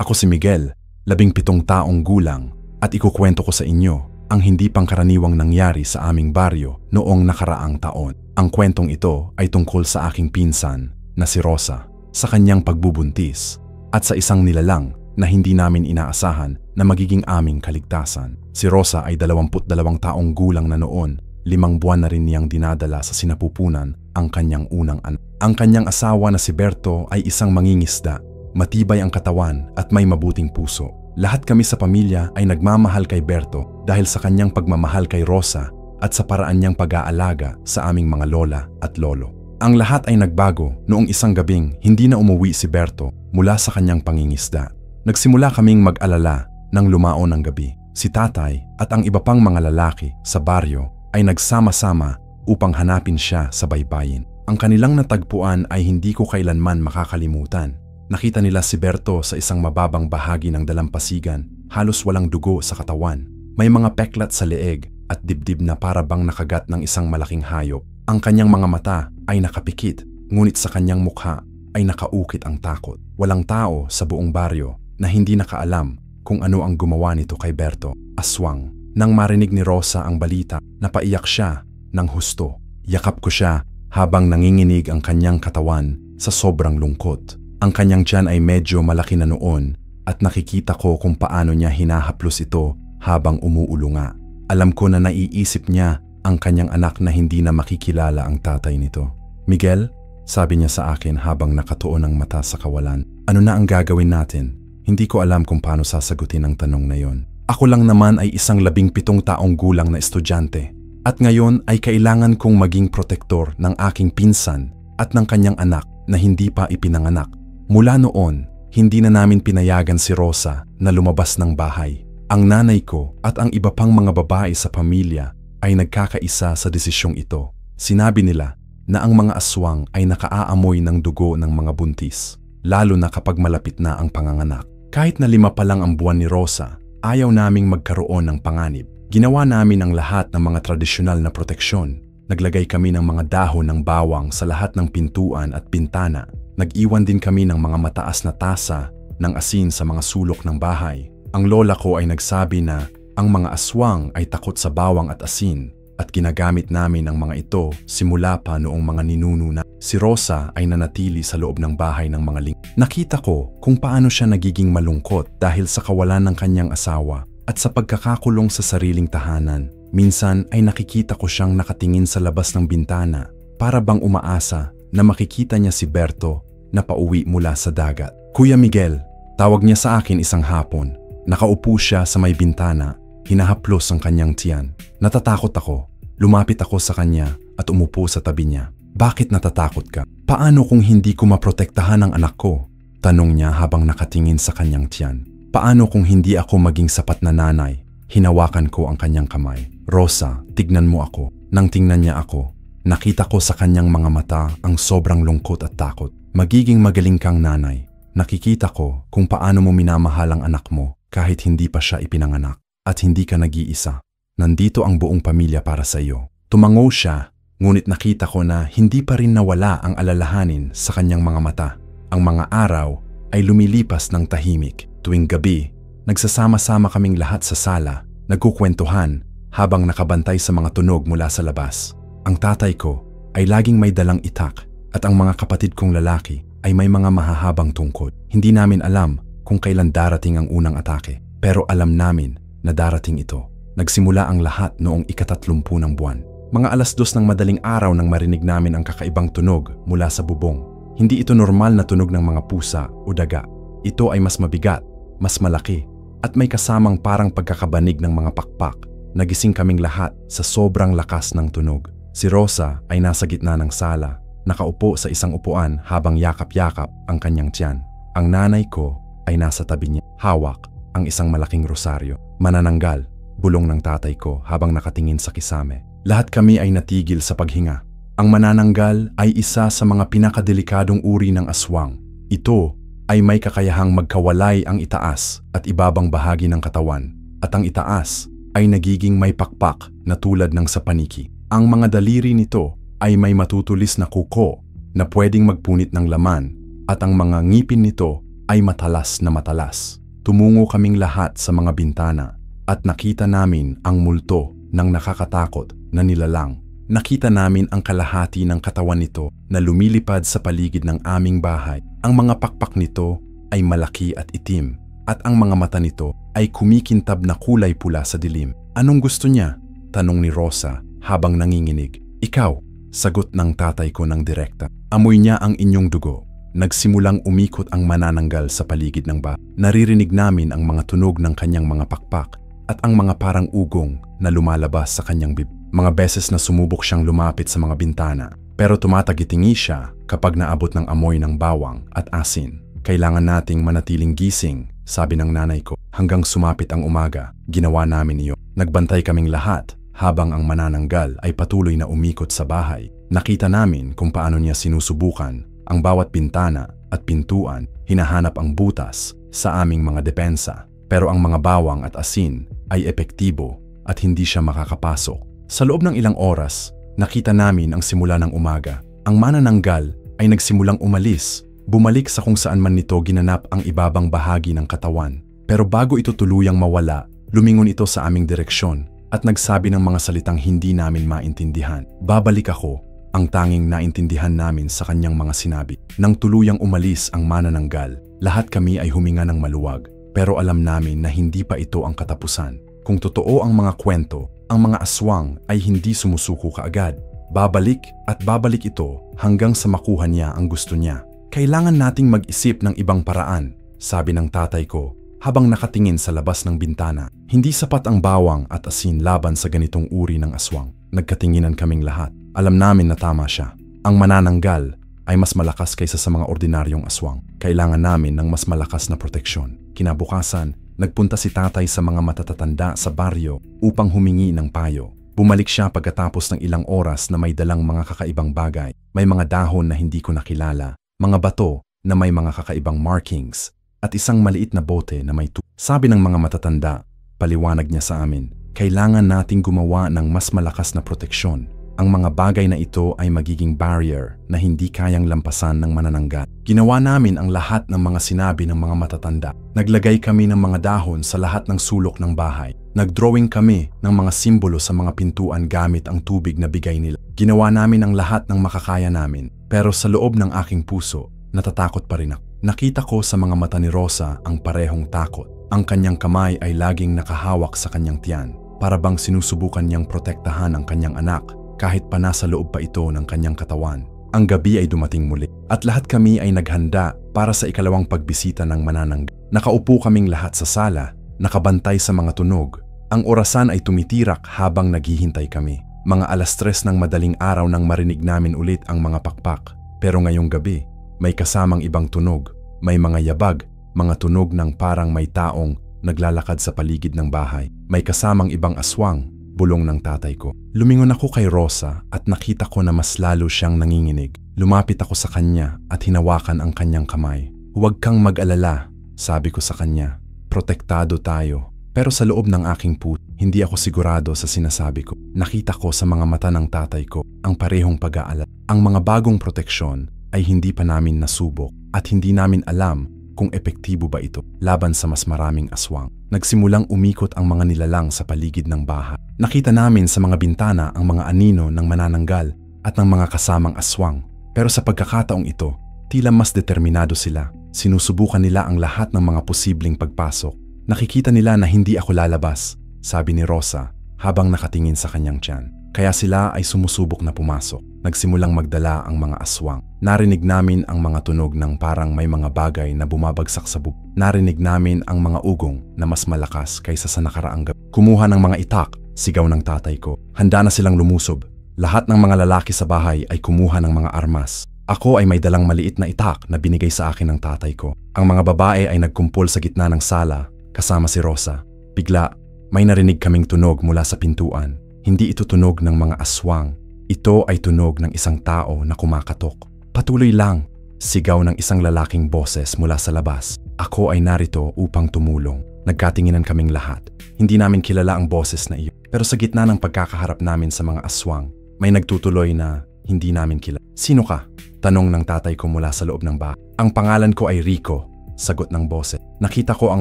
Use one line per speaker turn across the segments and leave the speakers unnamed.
Ako si Miguel, 17 taong gulang, at ikukwento ko sa inyo ang hindi pangkaraniwang nangyari sa aming baryo noong nakaraang taon. Ang kwentong ito ay tungkol sa aking pinsan na si Rosa, sa kanyang pagbubuntis, at sa isang nilalang na hindi namin inaasahan na magiging aming kaligtasan. Si Rosa ay 22 taong gulang na noon, 5 buwan na rin niyang dinadala sa sinapupunan ang kanyang unang anak. Ang kanyang asawa na si Berto ay isang mangingisda, matibay ang katawan at may mabuting puso. Lahat kami sa pamilya ay nagmamahal kay Berto dahil sa kanyang pagmamahal kay Rosa at sa paraan niyang pag-aalaga sa aming mga lola at lolo. Ang lahat ay nagbago noong isang gabing hindi na umuwi si Berto mula sa kanyang pangingisda. Nagsimula kaming mag-alala nang lumaon ang gabi. Si tatay at ang iba pang mga lalaki sa baryo ay nagsama-sama upang hanapin siya sa baybayin. Ang kanilang natagpuan ay hindi ko kailanman makakalimutan. Nakita nila si Berto sa isang mababang bahagi ng dalampasigan, halos walang dugo sa katawan. May mga peklat sa leeg at dibdib na para bang nakagat ng isang malaking hayop. Ang kanyang mga mata ay nakapikit, ngunit sa kanyang mukha ay nakaukit ang takot. Walang tao sa buong baryo na hindi nakaalam kung ano ang gumawa nito kay Berto. Aswang. Nang marinig ni Rosa ang balita, napaiyak siya ng husto. Yakap ko siya habang nanginginig ang kanyang katawan sa sobrang lungkot. Ang kanyang tiyan ay medyo malaki na noon at nakikita ko kung paano niya hinahaplos ito habang umuulunga. Alam ko na naiisip niya ang kanyang anak na hindi na makikilala ang tatay nito. Miguel, sabi niya sa akin habang nakatuon ang mata sa kawalan, ano na ang gagawin natin? Hindi ko alam kung paano sasagutin ang tanong na yon. Ako lang naman ay isang 17 taong gulang na estudyante at ngayon ay kailangan kong maging protektor ng aking pinsan at ng kanyang anak na hindi pa ipinanganak. Mula noon, hindi na namin pinayagan si Rosa na lumabas ng bahay. Ang nanay ko at ang iba pang mga babae sa pamilya ay nagkakaisa sa desisyong ito. Sinabi nila na ang mga aswang ay nakaaamoy ng dugo ng mga buntis, lalo na kapag malapit na ang panganganak. Kahit na 5 pa lang ang buwan ni Rosa, ayaw naming magkaroon ng panganib. Ginawa namin ang lahat ng mga tradisyonal na proteksyon. Naglagay kami ng mga dahon ng bawang sa lahat ng pintuan at bintana. Nag-iwan din kami ng mga mataas na tasa ng asin sa mga sulok ng bahay. Ang lola ko ay nagsabi na ang mga aswang ay takot sa bawang at asin at ginagamit namin ang mga ito simula pa noong mga ninuno na. Si Rosa ay nanatili sa loob ng bahay ng mga lingkod. Nakita ko kung paano siya nagiging malungkot dahil sa kawalan ng kanyang asawa at sa pagkakakulong sa sariling tahanan. Minsan ay nakikita ko siyang nakatingin sa labas ng bintana para bang umaasa na makikita niya si Berto na pauwi mula sa dagat. Kuya Miguel, tawag niya sa akin isang hapon. Nakaupo siya sa may bintana, hinahaplos ang kanyang tiyan. Natatakot ako. Lumapit ako sa kanya at umupo sa tabi niya. Bakit natatakot ka? Paano kung hindi ko maprotektahan ang anak ko? Tanong niya habang nakatingin sa kanyang tiyan. Paano kung hindi ako maging sapat na nanay? Hinawakan ko ang kanyang kamay. Rosa, tignan mo ako. Nang tingnan niya ako, nakita ko sa kanyang mga mata ang sobrang lungkot at takot. Magiging magaling kang nanay. Nakikita ko kung paano mo minamahal ang anak mo kahit hindi pa siya ipinanganak at hindi ka nag-iisa. Nandito ang buong pamilya para sa iyo. Tumango siya, ngunit nakita ko na hindi pa rin nawala ang alalahanin sa kanyang mga mata. Ang mga araw ay lumilipas ng tahimik. Tuwing gabi, nagsasama-sama kaming lahat sa sala, nagkukwentuhan habang nakabantay sa mga tunog mula sa labas. Ang tatay ko ay laging may dalang itak at ang mga kapatid kong lalaki ay may mga mahahabang tungkod. Hindi namin alam kung kailan darating ang unang atake, pero alam namin na darating ito. Nagsimula ang lahat noong ika-30 ng buwan. Mga 2:00 ng madaling araw nang marinig namin ang kakaibang tunog mula sa bubong. Hindi ito normal na tunog ng mga pusa o daga. Ito ay mas mabigat, mas malaki, at may kasamang parang pagkakabanig ng mga pakpak. Nagising kaming lahat sa sobrang lakas ng tunog. Si Rosa ay nasa gitna ng sala, nakaupo sa isang upuan habang yakap-yakap ang kanyang tiyan. Ang nanay ko ay nasa tabi niya, hawak ang isang malaking rosaryo. Manananggal, bulong ng tatay ko habang nakatingin sa kisame. Lahat kami ay natigil sa paghinga. Ang manananggal ay isa sa mga pinakadelikadong uri ng aswang. Ito ay may kakayahang magkawalay ang itaas at ibabang bahagi ng katawan, at ang itaas ay nagiging may pakpak na tulad ng sa paniki. Ang mga daliri nito ay may matutulis na kuko na pwedeng magpunit ng laman at ang mga ngipin nito ay matalas na matalas. Tumungo kaming lahat sa mga bintana at nakita namin ang multo ng nakakatakot na nilalang. Nakita namin ang kalahati ng katawan nito na lumilipad sa paligid ng aming bahay. Ang mga pakpak nito ay malaki at itim at ang mga mata nito ay kumikintab na kulay pula sa dilim. Anong gusto niya? Tanong ni Rosa habang nanginginig. Ikaw, sagot ng tatay ko ng direkta. Amoy niya ang inyong dugo. Nagsimulang umikot ang manananggal sa paligid ng bahay. Naririnig namin ang mga tunog ng kanyang mga pakpak at ang mga parang ugong na lumalabas sa kanyang bibig. Mga beses na sumubok siyang lumapit sa mga bintana, pero tumatagitingi siya kapag naabot ng amoy ng bawang at asin. Kailangan nating manatiling gising, sabi ng nanay ko. Hanggang sumapit ang umaga, ginawa namin iyon. Nagbantay kaming lahat habang ang manananggal ay patuloy na umikot sa bahay. Nakita namin kung paano niya sinusubukan ang bawat bintana at pintuan, hinahanap ang butas sa aming mga depensa. Pero ang mga bawang at asin ay epektibo at hindi siya makakapasok. Sa loob ng ilang oras, nakita namin ang simula ng umaga. Ang manananggal ay nagsimulang umalis, bumalik sa kung saan man nito ginanap ang ibabang bahagi ng katawan. Pero bago ito tuluyang mawala, lumingon ito sa aming direksyon at nagsabi ng mga salitang hindi namin maintindihan. Babalik ako, ang tanging naintindihan namin sa kanyang mga sinabi. Nang tuluyang umalis ang manananggal, lahat kami ay huminga ng maluwag. Pero alam namin na hindi pa ito ang katapusan. Kung totoo ang mga kwento, ang mga aswang ay hindi sumusuko kaagad. Babalik at babalik ito hanggang sa makuha niya ang gusto niya. Kailangan nating mag-isip ng ibang paraan, sabi ng tatay ko habang nakatingin sa labas ng bintana. Hindi sapat ang bawang at asin laban sa ganitong uri ng aswang. Nagkatinginan kaming lahat. Alam namin na tama siya. Ang manananggal ay mas malakas kaysa sa mga ordinaryong aswang. Kailangan namin ng mas malakas na proteksyon. Kinabukasan, nagpunta si tatay sa mga matatatanda sa baryo upang humingi ng payo. Bumalik siya pagkatapos ng ilang oras na may dalang mga kakaibang bagay. May mga dahon na hindi ko nakilala, mga bato na may mga kakaibang markings, at isang maliit na bote na may Sabi ng mga matatanda, paliwanag niya sa amin, kailangan nating gumawa ng mas malakas na proteksyon. Ang mga bagay na ito ay magiging barrier na hindi kayang lampasan ng manananggal. Ginawa namin ang lahat ng mga sinabi ng mga matatanda. Naglagay kami ng mga dahon sa lahat ng sulok ng bahay. Nagdrawing kami ng mga simbolo sa mga pintuan gamit ang tubig na bigay nila. Ginawa namin ang lahat ng makakaya namin. Pero sa loob ng aking puso, natatakot pa rin ako. Nakita ko sa mga mata ni Rosa ang parehong takot. Ang kanyang kamay ay laging nakahawak sa kanyang tiyan. Para bang sinusubukan niyang protektahan ang kanyang anak kahit pa nasa loob pa ito ng kanyang katawan. Ang gabi ay dumating muli at lahat kami ay naghanda para sa ikalawang pagbisita ng manananggal. Nakaupo kaming lahat sa sala, nakabantay sa mga tunog. Ang orasan ay tumitirak habang naghihintay kami. Mga 3:00 ng madaling araw nang marinig namin ulit ang mga pakpak. Pero ngayong gabi, may kasamang ibang tunog. May mga yabag, mga tunog ng parang may taong naglalakad sa paligid ng bahay. May kasamang ibang aswang, bulong ng tatay ko. Lumingon ako kay Rosa at nakita ko na mas lalo siyang nanginginig. Lumapit ako sa kanya at hinawakan ang kanyang kamay. Huwag kang mag-alala, sabi ko sa kanya. Protektado tayo. Pero sa loob ng aking puso, hindi ako sigurado sa sinasabi ko. Nakita ko sa mga mata ng tatay ko ang parehong pag-aalala. Ang mga bagong proteksyon ay hindi pa namin nasubok at hindi namin alam kung epektibo ba ito laban sa mas maraming aswang. Nagsimulang umikot ang mga nilalang sa paligid ng bahay. Nakita namin sa mga bintana ang mga anino ng manananggal at ng mga kasamang aswang. Pero sa pagkakataong ito, tila mas determinado sila. Sinusubukan nila ang lahat ng mga posibleng pagpasok. Nakikita nila na hindi ako lalabas, sabi ni Rosa habang nakatingin sa kanyang tiyan. Kaya sila ay sumusubok na pumasok. Nagsimulang magdala ang mga aswang. Narinig namin ang mga tunog ng parang may mga bagay na bumabagsak sa bubong. Narinig namin ang mga ugong na mas malakas kaysa sa nakaraang gabi. Kumuha ng mga itak, sigaw ng tatay ko. Handa na silang lumusob. Lahat ng mga lalaki sa bahay ay kumuha ng mga armas. Ako ay may dalang maliit na itak na binigay sa akin ng tatay ko. Ang mga babae ay nagkumpol sa gitna ng sala kasama si Rosa. Bigla, may narinig kaming tunog mula sa pintuan. Hindi ito tunog ng mga aswang. Ito ay tunog ng isang tao na kumakatok. Patuloy lang, sigaw ng isang lalaking boses mula sa labas. Ako ay narito upang tumulong. Nagkatinginan kaming lahat. Hindi namin kilala ang boses na iyon. Pero sa gitna ng pagkakaharap namin sa mga aswang, may nagtutuloy na hindi namin kilala. Sino ka? Tanong ng tatay ko mula sa loob ng bahay. Ang pangalan ko ay Rico, sagot ng boses. Nakita ko ang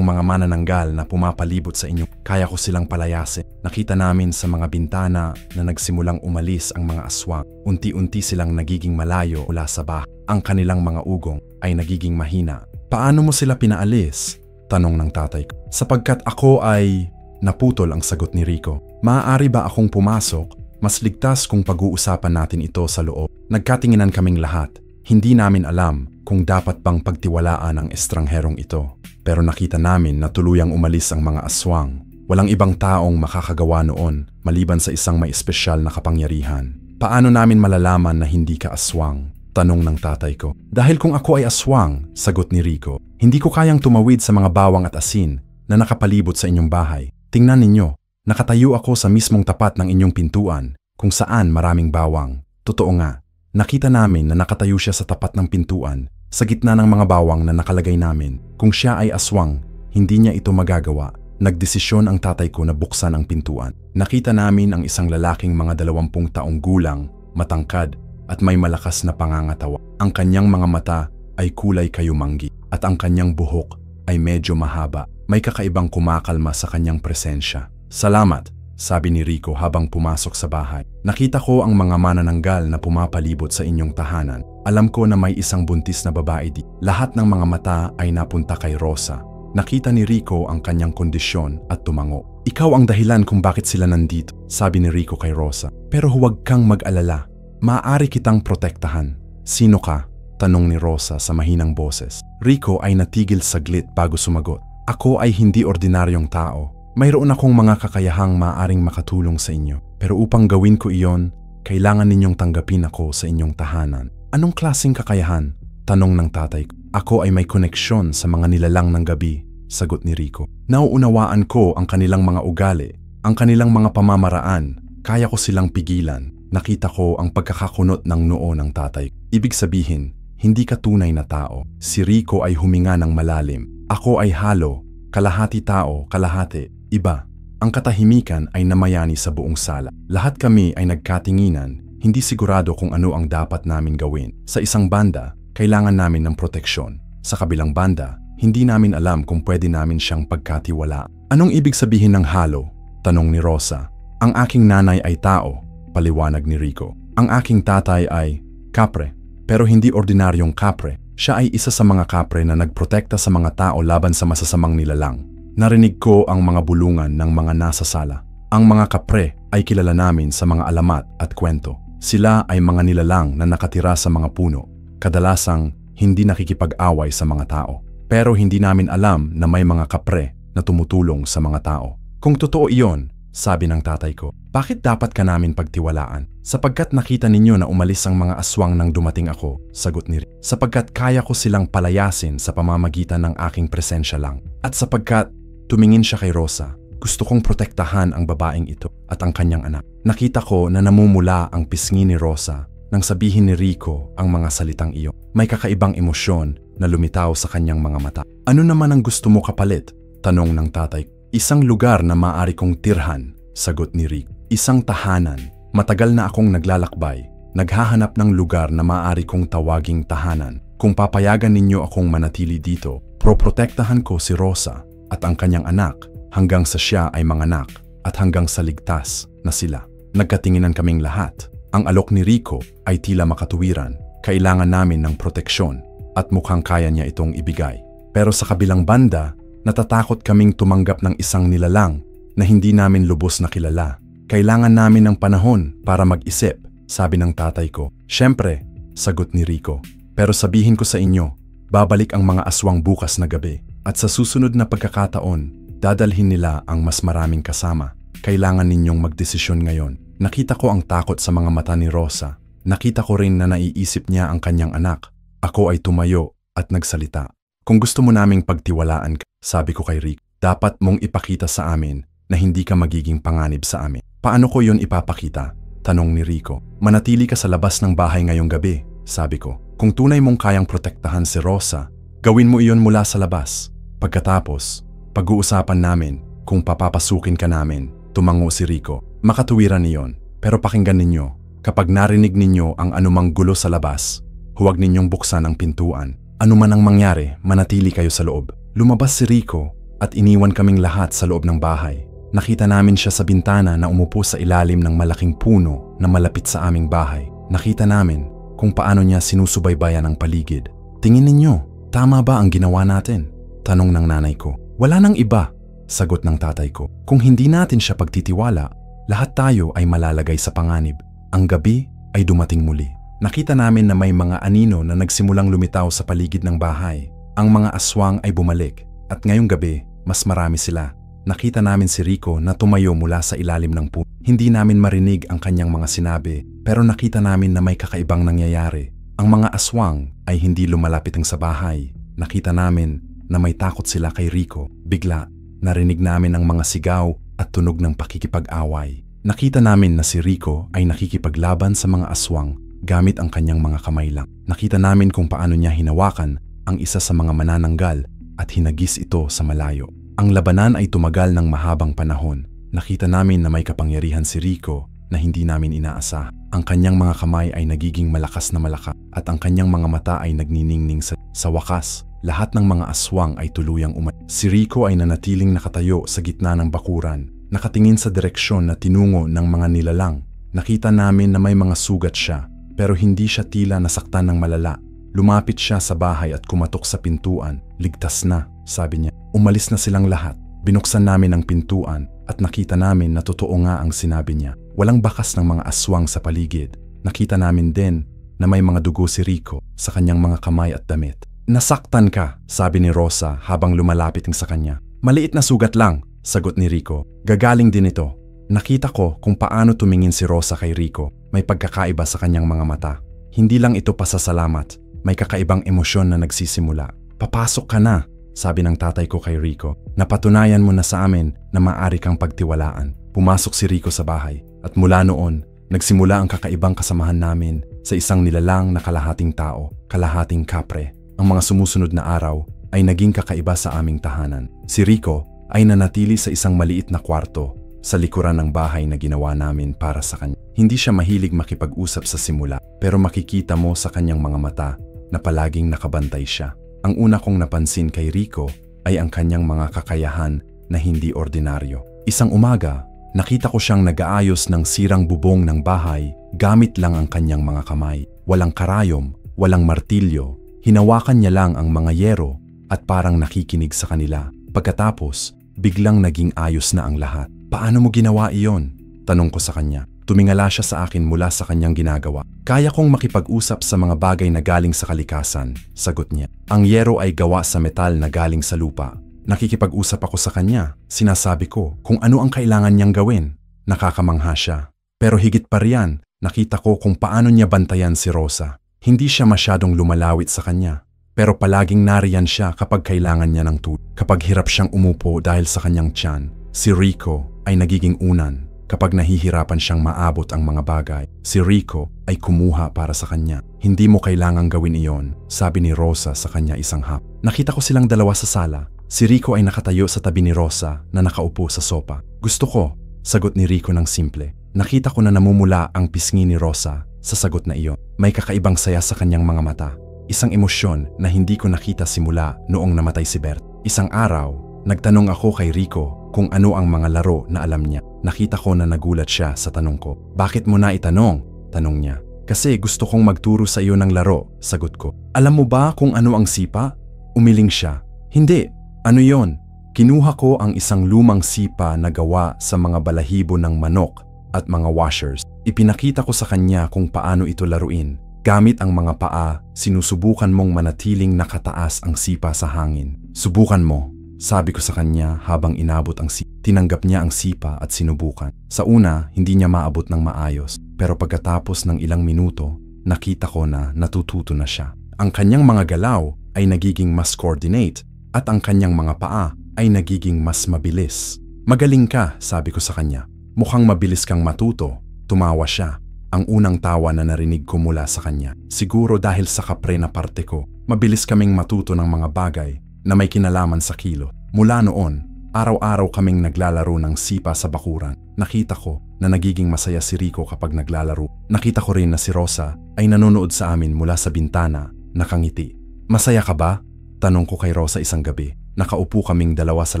mga manananggal na pumapalibot sa inyo. Kaya ko silang palayasin. Nakita namin sa mga bintana na nagsimulang umalis ang mga aswang. Unti-unti silang nagiging malayo mula sa bahay. Ang kanilang mga ugong ay nagiging mahina. Paano mo sila pinaalis? Tanong ng tatay ko. Sapagkat ako ay... Naputol ang sagot ni Rico. Maaari ba akong pumasok? Mas ligtas kung pag-uusapan natin ito sa loob. Nagkatinginan kaming lahat. Hindi namin alam kung dapat bang pagtiwalaan ang estrangherong ito. Pero nakita namin na tuluyang umalis ang mga aswang. Walang ibang taong makakagawa noon maliban sa isang may espesyal na kapangyarihan. Paano namin malalaman na hindi ka aswang? Tanong ng tatay ko. Dahil kung ako ay aswang, sagot ni Rico, hindi ko kayang tumawid sa mga bawang at asin na nakapalibot sa inyong bahay. Tingnan ninyo, nakatayo ako sa mismong tapat ng inyong pintuan kung saan maraming bawang. Totoo nga, nakita namin na nakatayo siya sa tapat ng pintuan sa gitna ng mga bawang na nakalagay namin. Kung siya ay aswang, hindi niya ito magagawa. Nagdesisyon ang tatay ko na buksan ang pintuan. Nakita namin ang isang lalaking mga 20 taong gulang, matangkad at may malakas na pangangatawa. Ang kanyang mga mata ay kulay kayumanggi at ang kanyang buhok ay medyo mahaba. May kakaibang kumakalma sa kanyang presensya. Salamat, sabi ni Rico habang pumasok sa bahay. Nakita ko ang mga manananggal na pumapalibot sa inyong tahanan. Alam ko na may isang buntis na babae di. Lahat ng mga mata ay napunta kay Rosa. Nakita ni Rico ang kanyang kondisyon at tumango. Ikaw ang dahilan kung bakit sila nandito, sabi ni Rico kay Rosa. Pero huwag kang mag-alala. Maaari kitang protektahan. Sino ka? Tanong ni Rosa sa mahinang boses. Rico ay natigil saglit bago sumagot. Ako ay hindi ordinaryong tao. Mayroon akong mga kakayahang maaaring makatulong sa inyo. Pero upang gawin ko iyon, kailangan ninyong tanggapin ako sa inyong tahanan. Anong klaseng kakayahan? Tanong ng tatay ko. Ako ay may koneksyon sa mga nilalang ng gabi, sagot ni Rico. Nauunawaan ko ang kanilang mga ugali, ang kanilang mga pamamaraan. Kaya ko silang pigilan. Nakita ko ang pagkakakunot ng noo ng tatay. Ibig sabihin, hindi ka tunay na tao. Si Rico ay huminga ng malalim. Ako ay halo, kalahati tao, kalahati iba. Ang katahimikan ay namayani sa buong sala. Lahat kami ay nagkatinginan, hindi sigurado kung ano ang dapat namin gawin. Sa isang banda, kailangan namin ng proteksyon. Sa kabilang banda, hindi namin alam kung pwede namin siyang pagkatiwala. Anong ibig sabihin ng halo? Tanong ni Rosa. Ang aking nanay ay tao, paliwanag ni Rico. Ang aking tatay ay kapre, pero hindi ordinaryong kapre. Siya ay isa sa mga kapre na nagprotekta sa mga tao laban sa masasamang nilalang. Narinig ko ang mga bulungan ng mga nasa sala. Ang mga kapre ay kilala namin sa mga alamat at kwento. Sila ay mga nilalang na nakatira sa mga puno, kadalasang hindi nakikipag-away sa mga tao. Pero hindi namin alam na may mga kapre na tumutulong sa mga tao. Kung totoo iyon, sabi ng tatay ko, bakit dapat ka namin pagtiwalaan? Sapagkat nakita ninyo na umalis ang mga aswang nang dumating ako, sagot ni Rico. Sapagkat kaya ko silang palayasin sa pamamagitan ng aking presensya lang. At sapagkat tumingin siya kay Rosa, gusto kong protektahan ang babaeng ito at ang kanyang anak. Nakita ko na namumula ang pisngi ni Rosa nang sabihin ni Rico ang mga salitang iyon. May kakaibang emosyon na lumitaw sa kanyang mga mata. Ano naman ang gusto mo kapalit? Tanong ng tatay. Isang lugar na maaari kong tirhan, sagot ni Rico. Isang tahanan. Matagal na akong naglalakbay, naghahanap ng lugar na maaari kong tawaging tahanan. Kung papayagan ninyo akong manatili dito, proprotektahan ko si Rosa at ang kanyang anak hanggang sa siya ay manganak at hanggang sa ligtas na sila. Nagkatinginan kaming lahat. Ang alok ni Rico ay tila makatuwiran. Kailangan namin ng proteksyon at mukhang kaya niya itong ibigay. Pero sa kabilang banda, natatakot kaming tumanggap ng isang nilalang na hindi namin lubos na kilala. Kailangan namin ng panahon para mag-isip, sabi ng tatay ko. Siyempre, sagot ni Rico. Pero sabihin ko sa inyo, babalik ang mga aswang bukas na gabi. At sa susunod na pagkakataon, dadalhin nila ang mas maraming kasama. Kailangan ninyong magdesisyon ngayon. Nakita ko ang takot sa mga mata ni Rosa. Nakita ko rin na naiisip niya ang kanyang anak. Ako ay tumayo at nagsalita. Kung gusto mo naming pagtiwalaan ka, sabi ko kay Rico, dapat mong ipakita sa amin na hindi ka magiging panganib sa amin. Paano ko yon ipapakita? Tanong ni Rico. Manatili ka sa labas ng bahay ngayong gabi, sabi ko. Kung tunay mong kayang protektahan si Rosa, gawin mo iyon mula sa labas. Pagkatapos, pag-uusapan namin kung papapasukin ka namin, tumango si Rico. Makatuwiran niyon, pero pakinggan ninyo, kapag narinig ninyo ang anumang gulo sa labas, Huwag ninyong buksan ang pintuan. Ano man ang mangyari, manatili kayo sa loob. Lumabas si Rico at iniwan kaming lahat sa loob ng bahay. Nakita namin siya sa bintana na umupo sa ilalim ng malaking puno na malapit sa aming bahay. Nakita namin kung paano niya sinusubaybayan ang paligid. Tingin ninyo, tama ba ang ginawa natin? Tanong ng nanay ko. Wala nang iba, sagot ng tatay ko. Kung hindi natin siya pagtitiwala, lahat tayo ay malalagay sa panganib. Ang gabi ay dumating muli. Nakita namin na may mga anino na nagsimulang lumitaw sa paligid ng bahay. Ang mga aswang ay bumalik at ngayong gabi, mas marami sila. Nakita namin si Rico na tumayo mula sa ilalim ng puno. Hindi namin marinig ang kanyang mga sinabi pero nakita namin na may kakaibang nangyayari. Ang mga aswang ay hindi lumalapit sa bahay. Nakita namin na may takot sila kay Rico. Bigla, narinig namin ang mga sigaw at tunog ng pakikipag-away. Nakita namin na si Rico ay nakikipaglaban sa mga aswang gamit ang kanyang mga kamay lang. Nakita namin kung paano niya hinawakan ang isa sa mga manananggal at hinagis ito sa malayo. Ang labanan ay tumagal ng mahabang panahon. Nakita namin na may kapangyarihan si Rico na hindi namin inaasa. Ang kanyang mga kamay ay nagiging malakas na malakas at ang kanyang mga mata ay nagniningning sa wakas. Lahat ng mga aswang ay tuluyang Si Rico ay nanatiling nakatayo sa gitna ng bakuran, nakatingin sa direksyon na tinungo ng mga nilalang. Nakita namin na may mga sugat siya, pero hindi siya tila nasaktan ng malala. Lumapit siya sa bahay at kumatok sa pintuan. Ligtas na, sabi niya. Umalis na silang lahat. Binuksan namin ang pintuan at nakita namin na totoo nga ang sinabi niya. Walang bakas ng mga aswang sa paligid. Nakita namin din na may mga dugo si Rico sa kanyang mga kamay at damit. Nasaktan ka, sabi ni Rosa habang lumalapit sa kanya. Maliit na sugat lang, sagot ni Rico. Gagaling din ito. Nakita ko kung paano tumingin si Rosa kay Rico. May pagkakaiba sa kanyang mga mata. Hindi lang ito pasasalamat. May kakaibang emosyon na nagsisimula. Papasok ka na, sabi ng tatay ko kay Rico. Napatunayan mo na sa amin na maaari kang pagtiwalaan. Pumasok si Rico sa bahay at mula noon, nagsimula ang kakaibang kasamahan namin sa isang nilalang na kalahating tao, kalahating kapre. Ang mga sumusunod na araw ay naging kakaiba sa aming tahanan. Si Rico ay nanatili sa isang maliit na kwarto sa likuran ng bahay na ginawa namin para sa kanya. Hindi siya mahilig makipag-usap sa simula pero makikita mo sa kanyang mga mata na palaging nakabantay siya. Ang una kong napansin kay Rico ay ang kanyang mga kakayahan na hindi ordinaryo. Isang umaga, nakita ko siyang nag-aayos ng sirang bubong ng bahay gamit lang ang kanyang mga kamay. Walang karayom, walang martilyo, hinawakan niya lang ang mga yero at parang nakikinig sa kanila. Pagkatapos, biglang naging ayos na ang lahat. Paano mo ginawa iyon? Tanong ko sa kanya. Tumingala siya sa akin mula sa kanyang ginagawa. Kaya kong makipag-usap sa mga bagay na galing sa kalikasan, sagot niya. Ang yero ay gawa sa metal na galing sa lupa. Nakikipag-usap ako sa kanya. Sinasabi ko kung ano ang kailangan niyang gawin. Nakakamangha siya. Pero higit pa riyan, nakita ko kung paano niya bantayan si Rosa. Hindi siya masyadong lumalawit sa kanya. Pero palaging nariyan siya kapag kailangan niya ng tulong. Kapag hirap siyang umupo dahil sa kanyang tiyan, si Rico ay nagiging unan. Kapag nahihirapan siyang maabot ang mga bagay, si Rico ay kumuha para sa kanya. Hindi mo kailangang gawin iyon, sabi ni Rosa sa kanya isang hap. Nakita ko silang dalawa sa sala. Si Rico ay nakatayo sa tabi ni Rosa na nakaupo sa sopa. Gusto ko, sagot ni Rico ng simple. Nakita ko na namumula ang pisngi ni Rosa sa sagot na iyon. May kakaibang saya sa kanyang mga mata. Isang emosyon na hindi ko nakita simula noong namatay si Bert. Isang araw, nagtanong ako kay Rico kung ano ang mga laro na alam niya. Nakita ko na nagulat siya sa tanong ko. Bakit mo na itanong? Tanong niya. Kasi gusto kong magturo sa iyo ng laro, sagot ko. Alam mo ba kung ano ang sipa? Umiling siya. Hindi. Ano yon? Kinuha ko ang isang lumang sipa na gawa sa mga balahibo ng manok at mga washers. Ipinakita ko sa kanya kung paano ito laruin. Gamit ang mga paa, sinusubukan mong manatiling nakataas ang sipa sa hangin. Subukan mo. Sabi ko sa kanya habang inabot ang sipa. Tinanggap niya ang sipa at sinubukan. Sa una, hindi niya maabot ng maayos. Pero pagkatapos ng ilang minuto, nakita ko na natututo na siya. Ang kanyang mga galaw ay nagiging mas coordinate at ang kanyang mga paa ay nagiging mas mabilis. Magaling ka, sabi ko sa kanya. Mukhang mabilis kang matuto. Tumawa siya. Ang unang tawa na narinig ko mula sa kanya. Siguro dahil sa kapre na parte ko, mabilis kaming matuto ng mga bagay na may kinalaman sa kilo. Mula noon, araw-araw kaming naglalaro ng sipa sa bakuran. Nakita ko na nagiging masaya si Rico kapag naglalaro. Nakita ko rin na si Rosa ay nanonood sa amin mula sa bintana, nakangiti. Masaya ka ba? Tanong ko kay Rosa isang gabi. Nakaupo kaming dalawa sa